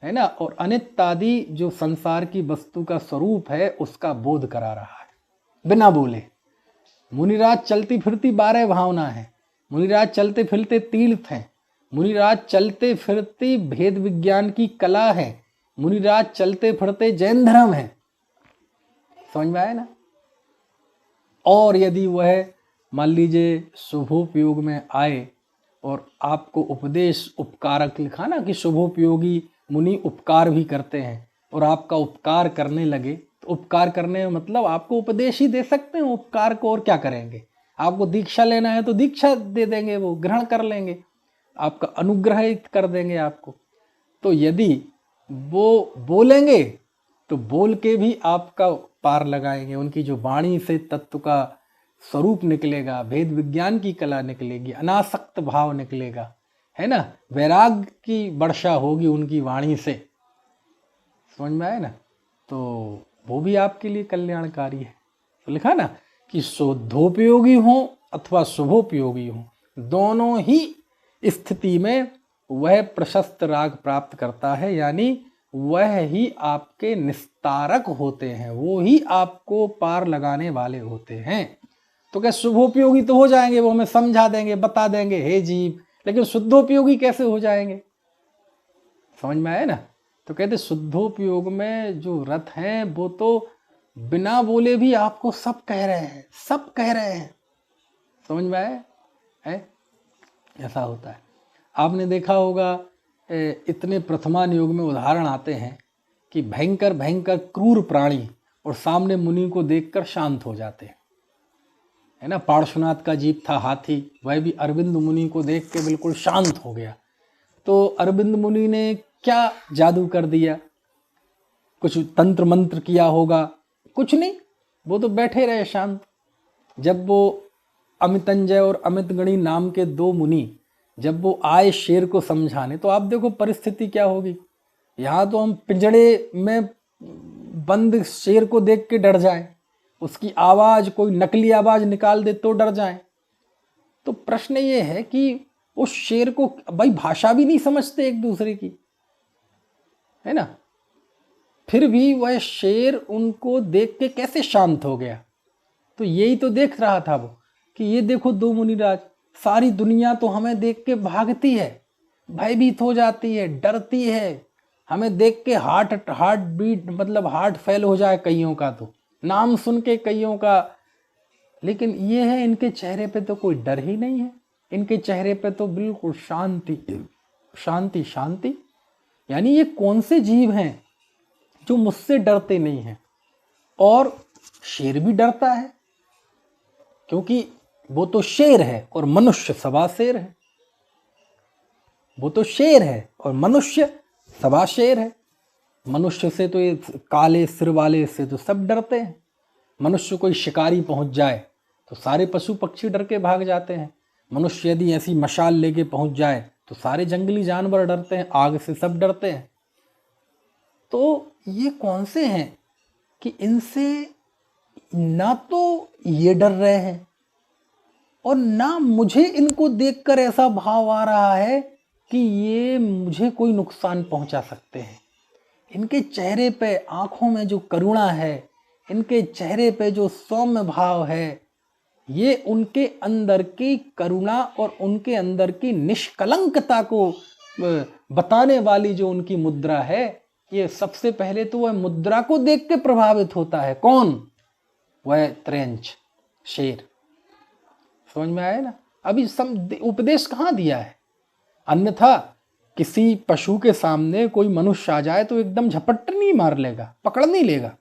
है ना, और अनित्य आदि जो संसार की वस्तु का स्वरूप है उसका बोध करा रहा है बिना बोले। मुनिराज चलती फिरती 12 भावना है, मुनिराज चलते फिरते तीर्थ हैं, मुनिराज चलते फिरते भेद विज्ञान की कला है, मुनिराज चलते फिरते जैन धर्म है। समझ में आया ना? और यदि वह मान लीजिए शुभोपयोग में आए और आपको उपदेश उपकारक लिखा ना कि शुभोपयोगी मुनि उपकार भी करते हैं, और आपका उपकार करने लगे, तो उपकार करने में मतलब आपको उपदेश ही दे सकते हैं उपकार को, और क्या करेंगे? आपको दीक्षा लेना है तो दीक्षा दे देंगे, वो ग्रहण कर लेंगे, आपका अनुग्रहित कर देंगे आपको। तो यदि वो बोलेंगे तो बोल के भी आपका पार लगाएंगे, उनकी जो वाणी से तत्व का स्वरूप निकलेगा, भेद विज्ञान की कला निकलेगी, अनासक्त भाव निकलेगा, है ना, वैराग्य की वर्षा होगी उनकी वाणी से। समझ में आए ना, तो वो भी आपके लिए कल्याणकारी है। तो लिखा ना कि शुद्धोपयोगी हो अथवा शुभोपयोगी हो, दोनों ही स्थिति में वह प्रशस्त राग प्राप्त करता है, यानी वह ही आपके निस्तारक होते हैं, वो ही आपको पार लगाने वाले होते हैं। तो क्या शुभोपयोगी तो हो जाएंगे, वो हमें समझा देंगे, बता देंगे हे जीव, लेकिन शुद्धोपयोगी कैसे हो जाएंगे? समझ में आया ना। तो कहते शुद्धोपयोग में जो रथ हैं वो तो बिना बोले भी आपको सब कह रहे हैं, सब कह रहे हैं। समझ में आया है? ऐसा होता है। आपने देखा होगा इतने प्रथमान योग में उदाहरण आते हैं कि भयंकर भयंकर क्रूर प्राणी और सामने मुनि को देखकर शांत हो जाते हैं, है ना। पार्श्वनाथ का जीव था हाथी, वह भी अरविंद मुनि को देख के बिल्कुल शांत हो गया। तो अरविंद मुनि ने क्या जादू कर दिया, कुछ तंत्र मंत्र किया होगा, कुछ नहीं, वो तो बैठे रहे शांत। जब वो अमितंजय और अमितगणी नाम के दो मुनि जब वो आए शेर को समझाने, तो आप देखो परिस्थिति क्या होगी। यहाँ तो हम पिंजड़े में बंद शेर को देख के डर जाएं, उसकी आवाज़ कोई नकली आवाज़ निकाल दे तो डर जाएं। तो प्रश्न ये है कि उस शेर को भाई भाषा भी नहीं समझते एक दूसरे की, है ना, फिर भी वह शेर उनको देख के कैसे शांत हो गया। तो यही तो देख रहा था वो कि ये देखो दो मुनिराज, सारी दुनिया तो हमें देख के भागती है, भयभीत हो जाती है, डरती है, हमें देख के हार्ट बीट मतलब हार्ट फेल हो जाए कईयों का, तो नाम सुन के कईयों का। लेकिन ये है इनके चेहरे पे तो कोई डर ही नहीं है, इनके चेहरे पे तो बिल्कुल शांति शांति शांति। यानी ये कौन से जीव हैं जो मुझसे डरते नहीं हैं। और शेर भी डरता है, क्योंकि वो तो शेर है और मनुष्य सवा शेर है। वो तो शेर है और मनुष्य सवा शेर है। मनुष्य से तो ये काले सिर वाले से तो सब डरते हैं। मनुष्य कोई शिकारी पहुंच जाए तो सारे पशु पक्षी डर के भाग जाते हैं। मनुष्य यदि ऐसी मशाल लेके पहुंच जाए तो सारे जंगली जानवर डरते हैं, आग से सब डरते हैं। तो ये कौन से हैं कि इनसे ना तो ये डर रहे हैं और ना मुझे इनको देखकर ऐसा भाव आ रहा है कि ये मुझे कोई नुकसान पहुंचा सकते हैं। इनके चेहरे पे, आंखों में जो करुणा है, इनके चेहरे पे जो सौम्य भाव है, ये उनके अंदर की करुणा और उनके अंदर की निष्कलंकता को बताने वाली जो उनकी मुद्रा है, ये सबसे पहले तो वह मुद्रा को देख के प्रभावित होता है। कौन? वह त्रेंच शेर। समझ में आया ना। अभी उपदेश कहाँ दिया है? अन्यथा किसी पशु के सामने कोई मनुष्य आ जाए तो एकदम झपट नहीं मार लेगा, पकड़ नहीं लेगा,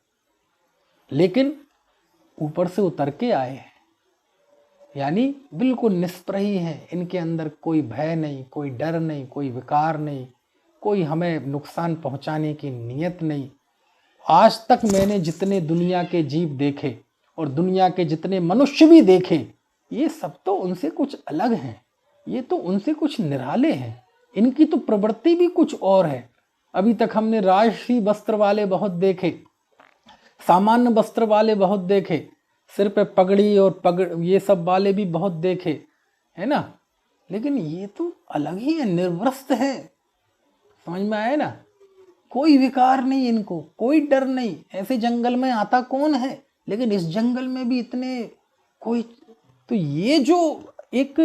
लेकिन ऊपर से उतर के आए हैं, यानी बिल्कुल निष्प्रही हैं। इनके अंदर कोई भय नहीं, कोई डर नहीं, कोई विकार नहीं, कोई हमें नुकसान पहुंचाने की नीयत नहीं। आज तक मैंने जितने दुनिया के जीव देखे और दुनिया के जितने मनुष्य भी देखे, ये सब तो उनसे कुछ अलग हैं, ये तो उनसे कुछ निराले हैं। इनकी तो प्रवृत्ति भी कुछ और है। अभी तक हमने राजसी वस्त्र वाले बहुत देखे, सामान्य वस्त्र वाले बहुत देखे, सिर पे पगड़ी और ये सब वाले भी बहुत देखे, है ना, लेकिन ये तो अलग ही है, निर्वस्त्र है। समझ में आए ना। कोई विकार नहीं इनको, कोई डर नहीं। ऐसे जंगल में आता कौन है, लेकिन इस जंगल में भी इतने कोई। तो ये जो एक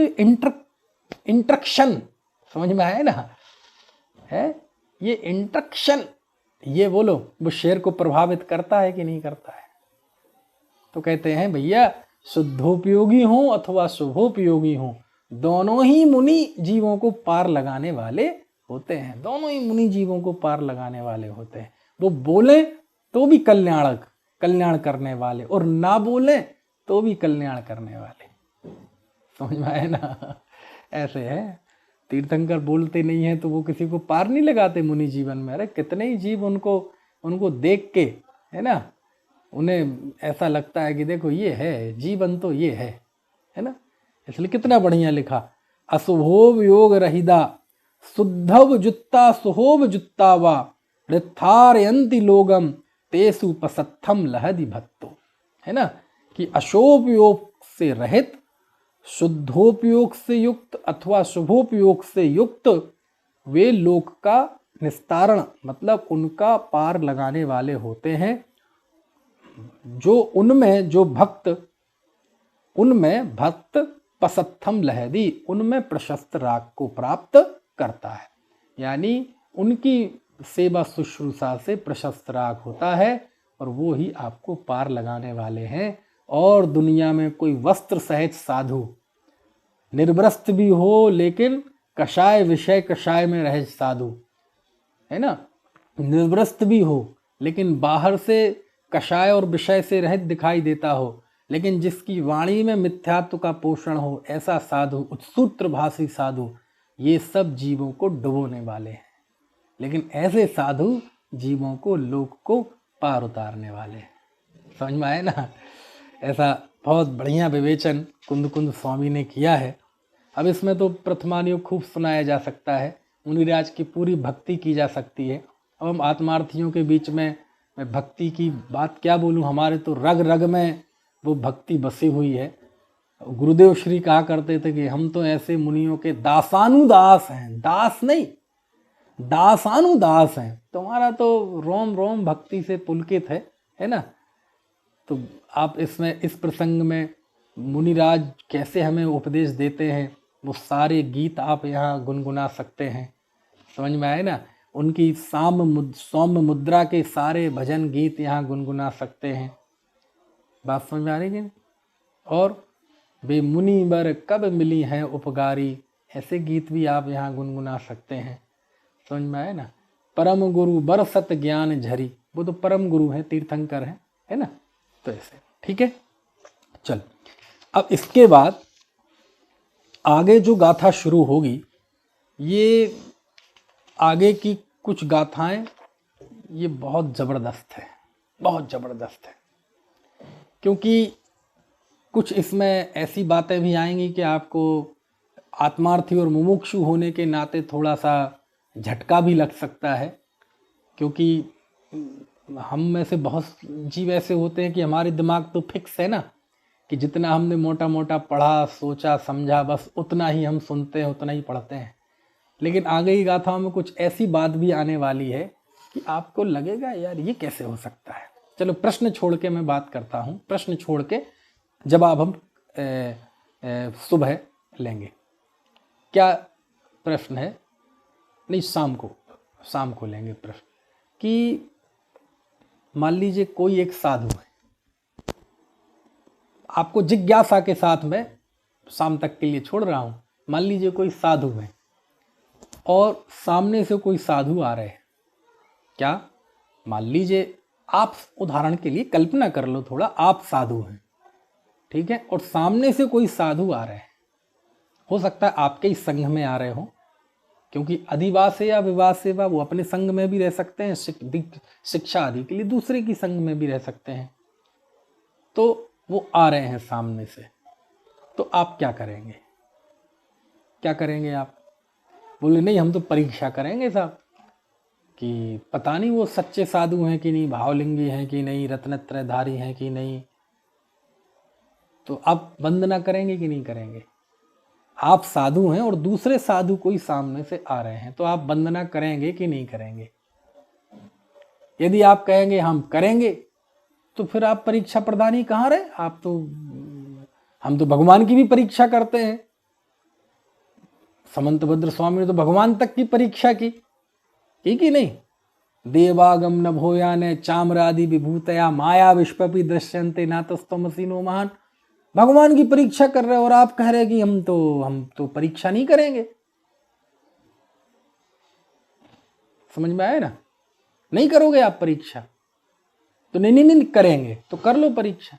इंट्रक्शन, समझ में आए ना, है ये इंट्रक्शन, ये बोलो वो शेर को प्रभावित करता है कि नहीं करता है? तो कहते हैं भैया शुद्धोपयोगी हो अथवा शुभोपयोगी हो, दोनों ही मुनि जीवों को पार लगाने वाले होते हैं। दोनों ही मुनि जीवों को पार लगाने वाले होते हैं। वो बोले तो भी कल्याण करने वाले, और ना बोले तो भी कल्याण करने वाले। समझ में आए ना। ऐसे है, तीर्थंकर बोलते नहीं है तो वो किसी को पार नहीं लगाते मुनि जीवन में। अरे कितने ही जीव उनको देख के, है ना, उन्हें ऐसा लगता है कि देखो ये है जीवन, तो ये है ना। इसलिए कितना बढ़िया लिखा, अशुभोव योग रहिदा शुद्धव जुत्ता सुहोव जुत्ता वा वृथारयंति लोगम तेसु पसत्थम लहदि भक्तो। है ना, कि अशोभयोग से रहित, शुद्धोपयोग से युक्त अथवा शुभोपयोग से युक्त वे लोक का निस्तारण, मतलब उनका पार लगाने वाले होते हैं, जो उनमें भक्त पसत्थम लहदी, उनमें प्रशस्त राग को प्राप्त करता है। यानी उनकी सेवा शुश्रूषा से प्रशस्त राग होता है और वो ही आपको पार लगाने वाले हैं। और दुनिया में कोई वस्त्र सहित साधु, निर्वस्त्र भी हो लेकिन कषाय विषय कषाय में रहे साधु, है ना, निर्वस्त्र भी हो लेकिन बाहर से कषाय और विषय से रहित दिखाई देता हो, लेकिन जिसकी वाणी में मिथ्यात्व का पोषण हो, ऐसा साधु, उत्सूत्रभाषी साधु, ये सब जीवों को डुबोने वाले हैं। लेकिन ऐसे साधु जीवों को, लोक को पार उतारने वाले हैं। समझ में आए ना। ऐसा बहुत बढ़िया विवेचन कुंद कुंद स्वामी ने किया है। अब इसमें तो प्रथमानुयोग खूब सुनाया जा सकता है, मुनिराज की पूरी भक्ति की जा सकती है। अब हम आत्मार्थियों के बीच में मैं भक्ति की बात क्या बोलूं, हमारे तो रग रग में वो भक्ति बसी हुई है। गुरुदेव श्री कहा करते थे कि हम तो ऐसे मुनियों के दासानुदास हैं, दास नहीं दासानुदास हैं। तुम्हारा तो रोम रोम भक्ति से पुलकित है ना। तो आप इसमें इस प्रसंग में मुनिराज कैसे हमें उपदेश देते हैं, वो सारे गीत आप यहाँ गुनगुना सकते हैं। समझ में आए ना। उनकी सौम्य मुद्रा के सारे भजन गीत यहाँ गुनगुना सकते हैं। बात समझ में आ रही है। और बे मुनि बर कब मिली हैं उपगारी, ऐसे गीत भी आप यहाँ गुनगुना सकते हैं। समझ में आए ना। परम गुरु बरसत ज्ञान झरी, वो तो परम गुरु हैं, तीर्थंकर हैं, है ना। तो ऐसे ठीक है। चल, अब इसके बाद आगे जो गाथा शुरू होगी, ये आगे की कुछ गाथाएं ये बहुत ज़बरदस्त है, बहुत ज़बरदस्त है। क्योंकि कुछ इसमें ऐसी बातें भी आएंगी कि आपको आत्मार्थी और मुमुक्षु होने के नाते थोड़ा सा झटका भी लग सकता है। क्योंकि हम में से बहुत जीव ऐसे होते हैं कि हमारे दिमाग तो फिक्स है ना, कि जितना हमने मोटा मोटा पढ़ा, सोचा, समझा, बस उतना ही हम सुनते हैं, उतना ही पढ़ते हैं। लेकिन आगे की गाथाओं में कुछ ऐसी बात भी आने वाली है कि आपको लगेगा यार ये कैसे हो सकता है। चलो प्रश्न छोड़ के मैं बात करता हूँ, प्रश्न छोड़ के जवाब हम सुबह लेंगे। क्या प्रश्न है? नहीं, शाम को लेंगे प्रश्न। कि मान लीजिए कोई एक साधु है, आपको जिज्ञासा के साथ में शाम तक के लिए छोड़ रहा हूँ। मान लीजिए कोई साधु है और सामने से कोई साधु आ रहे हैं। क्या, मान लीजिए आप उदाहरण के लिए कल्पना कर लो थोड़ा, आप साधु हैं, ठीक है, और सामने से कोई साधु आ रहे हैं। हो सकता है आपके ही संघ में आ रहे हो, क्योंकि अधिवास या विवाह सेवा वो अपने संघ में भी रह सकते हैं, शिक्षा आदि के लिए दूसरे की संघ में भी रह सकते हैं। तो वो आ रहे हैं सामने से, तो आप क्या करेंगे? क्या करेंगे आप? बोले नहीं, हम तो परीक्षा करेंगे साहब, कि पता नहीं वो सच्चे साधु हैं कि नहीं, भावलिंगी हैं कि नहीं, रत्नत्रयधारी हैं कि नहीं। तो आप वंदना करेंगे कि नहीं करेंगे? आप साधु हैं और दूसरे साधु कोई सामने से आ रहे हैं, तो आप वंदना करेंगे कि नहीं करेंगे? यदि आप कहेंगे हम करेंगे, तो फिर आप परीक्षा प्रदानी कहाँ रहे? आप तो, हम तो भगवान की भी परीक्षा करते हैं। समंतभद्र स्वामी ने तो भगवान तक की परीक्षा की, ठीक ही नहीं? देवागम न भोयाने चामरादि विभूतया माया विश्वपि दृश्यन्ते नातस्तमसीनो महान। भगवान की परीक्षा कर रहे हो और आप कह रहे कि हम तो परीक्षा नहीं करेंगे। समझ में आया ना? नहीं करोगे आप परीक्षा, तो नहीं करेंगे तो कर लो परीक्षा।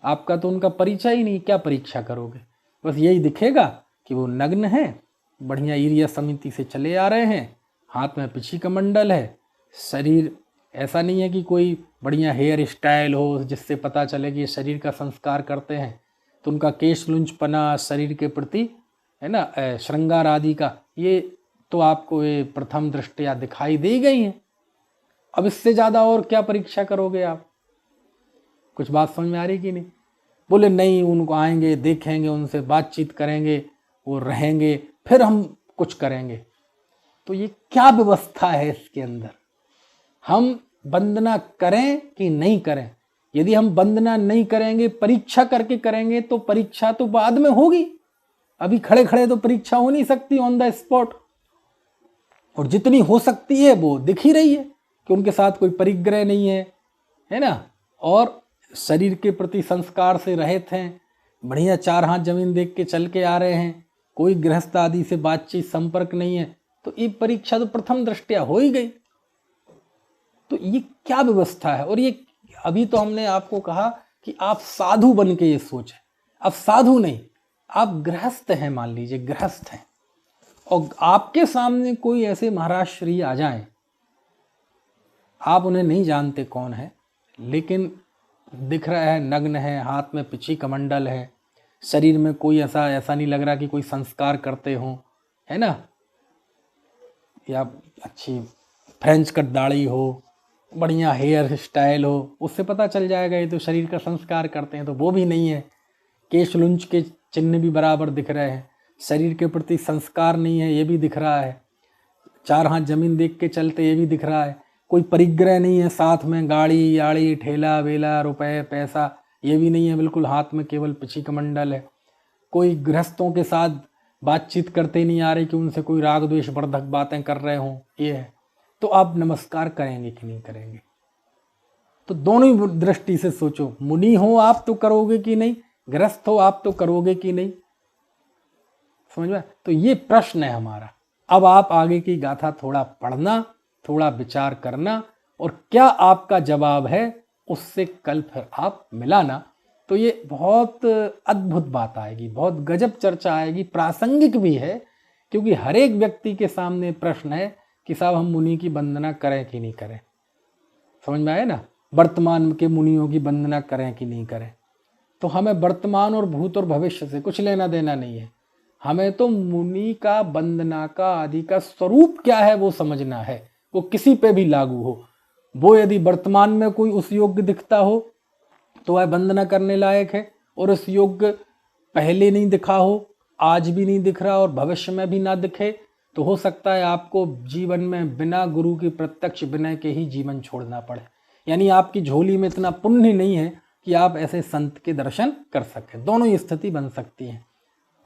आपका तो उनका परिचय ही नहीं, क्या परीक्षा करोगे? बस यही दिखेगा कि वो नग्न है, बढ़िया ईर्या समिति से चले आ रहे हैं, हाथ में पिछी कमंडल है, शरीर ऐसा नहीं है कि कोई बढ़िया हेयर स्टाइल हो जिससे पता चले कि ये शरीर का संस्कार करते हैं। तो उनका केश लुंचपना, शरीर के प्रति है ना, श्रृंगार आदि का, ये तो आपको ये प्रथम दृष्टया दिखाई दे गई हैं। अब इससे ज़्यादा और क्या परीक्षा करोगे आप? कुछ बात समझ में आ रही कि नहीं? बोले नहीं, उनको आएंगे, देखेंगे, उनसे बातचीत करेंगे, वो रहेंगे, फिर हम कुछ करेंगे। तो ये क्या व्यवस्था है इसके अंदर? हम वंदना करें कि नहीं करें? यदि हम वंदना नहीं करेंगे, परीक्षा करके करेंगे, तो परीक्षा तो बाद में होगी। अभी खड़े खड़े तो परीक्षा हो नहीं सकती ऑन द स्पॉट। और जितनी हो सकती है वो दिख ही रही है कि उनके साथ कोई परिग्रह नहीं है ना, और शरीर के प्रति संस्कार से रहित हैं, बढ़िया 4 हाथ जमीन देख के चल के आ रहे हैं, कोई गृहस्थ आदि से बातचीत संपर्क नहीं है, तो ये परीक्षा तो प्रथम दृष्टया हो ही गई। तो ये क्या व्यवस्था है? और ये अभी तो हमने आपको कहा कि आप साधु बन के ये सोचें। अब साधु नहीं, आप गृहस्थ हैं, मान लीजिए गृहस्थ हैं, और आपके सामने कोई ऐसे महाराज श्री आ जाएं, आप उन्हें नहीं जानते कौन है, लेकिन दिख रहा है नग्न है, हाथ में पिछी कमंडल है, शरीर में कोई ऐसा नहीं लग रहा कि कोई संस्कार करते हों, है ना, या अच्छी फ्रेंच कट दाढ़ी हो, बढ़िया हेयर स्टाइल हो, उससे पता चल जाएगा ये तो शरीर का संस्कार करते हैं। तो वो भी नहीं है, केश लुंच के चिन्ह भी बराबर दिख रहे हैं, शरीर के प्रति संस्कार नहीं है, ये भी दिख रहा है, 4 हाथ जमीन देख के चलते, ये भी दिख रहा है, कोई परिग्रह नहीं है, साथ में गाड़ी याड़ी ठेला वेला रुपए पैसा ये भी नहीं है, बिल्कुल हाथ में केवल पिछी कमंडल है, कोई गृहस्थों के साथ बातचीत करते नहीं आ रही कि उनसे कोई राग द्वेष वर्धक बातें कर रहे हों, ये है। तो आप नमस्कार करेंगे कि नहीं करेंगे? तो दोनों ही दृष्टि से सोचो, मुनि हो आप तो करोगे कि नहीं, गृहस्थ हो आप तो करोगे कि नहीं, समझ में? तो ये प्रश्न है हमारा। अब आप आगे की गाथा थोड़ा पढ़ना, थोड़ा विचार करना, और क्या आपका जवाब है उससे कल फिर आप मिलाना। तो ये बहुत अद्भुत बात आएगी, बहुत गजब चर्चा आएगी, प्रासंगिक भी है, क्योंकि हर एक व्यक्ति के सामने प्रश्न है कि साहब हम मुनि की वंदना करें कि नहीं करें। समझ में आया ना? वर्तमान के मुनियों की वंदना करें कि नहीं करें। तो हमें वर्तमान और भूत और भविष्य से कुछ लेना देना नहीं है, हमें तो मुनि का वंदना का आदि का स्वरूप क्या है वो समझना है। वो किसी पे भी लागू हो, वो यदि वर्तमान में कोई उस योग्य दिखता हो तो वह वंदना करने लायक है, और उस योग्य पहले नहीं दिखा हो, आज भी नहीं दिख रहा और भविष्य में भी ना दिखे, तो हो सकता है आपको जीवन में बिना गुरु की प्रत्यक्ष विनय के ही जीवन छोड़ना पड़े। यानी आपकी झोली में इतना पुण्य नहीं है कि आप ऐसे संत के दर्शन कर सकें। दोनों ही स्थिति बन सकती है,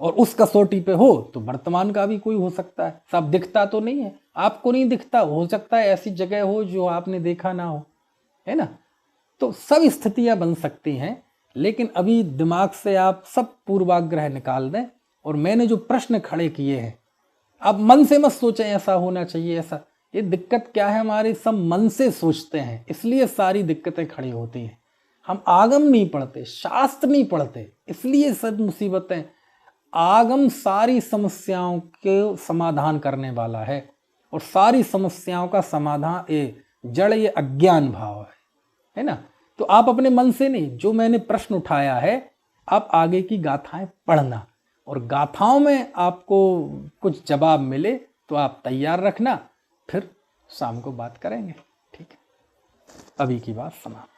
और उस कसौटी पे हो तो वर्तमान का भी कोई हो सकता है, सब दिखता तो नहीं है, आपको नहीं दिखता, हो सकता है ऐसी जगह हो जो आपने देखा ना हो, है ना। तो सब स्थितियां बन सकती हैं, लेकिन अभी दिमाग से आप सब पूर्वाग्रह निकाल दें, और मैंने जो प्रश्न खड़े किए हैं आप मन से मत सोचें ऐसा होना चाहिए ऐसा। ये दिक्कत क्या है, हमारे सब मन से सोचते हैं, इसलिए सारी दिक्कतें खड़ी होती हैं। हम आगम नहीं पढ़ते, शास्त्र नहीं पढ़ते, इसलिए सब मुसीबतें। आगम सारी समस्याओं के समाधान करने वाला है, और सारी समस्याओं का समाधान जड़ ये अज्ञान भाव है ना। तो आप अपने मन से नहीं, जो मैंने प्रश्न उठाया है आप आगे की गाथाएं पढ़ना, और गाथाओं में आपको कुछ जवाब मिले तो आप तैयार रखना, फिर शाम को बात करेंगे, ठीक है। अभी की बात समाप्त।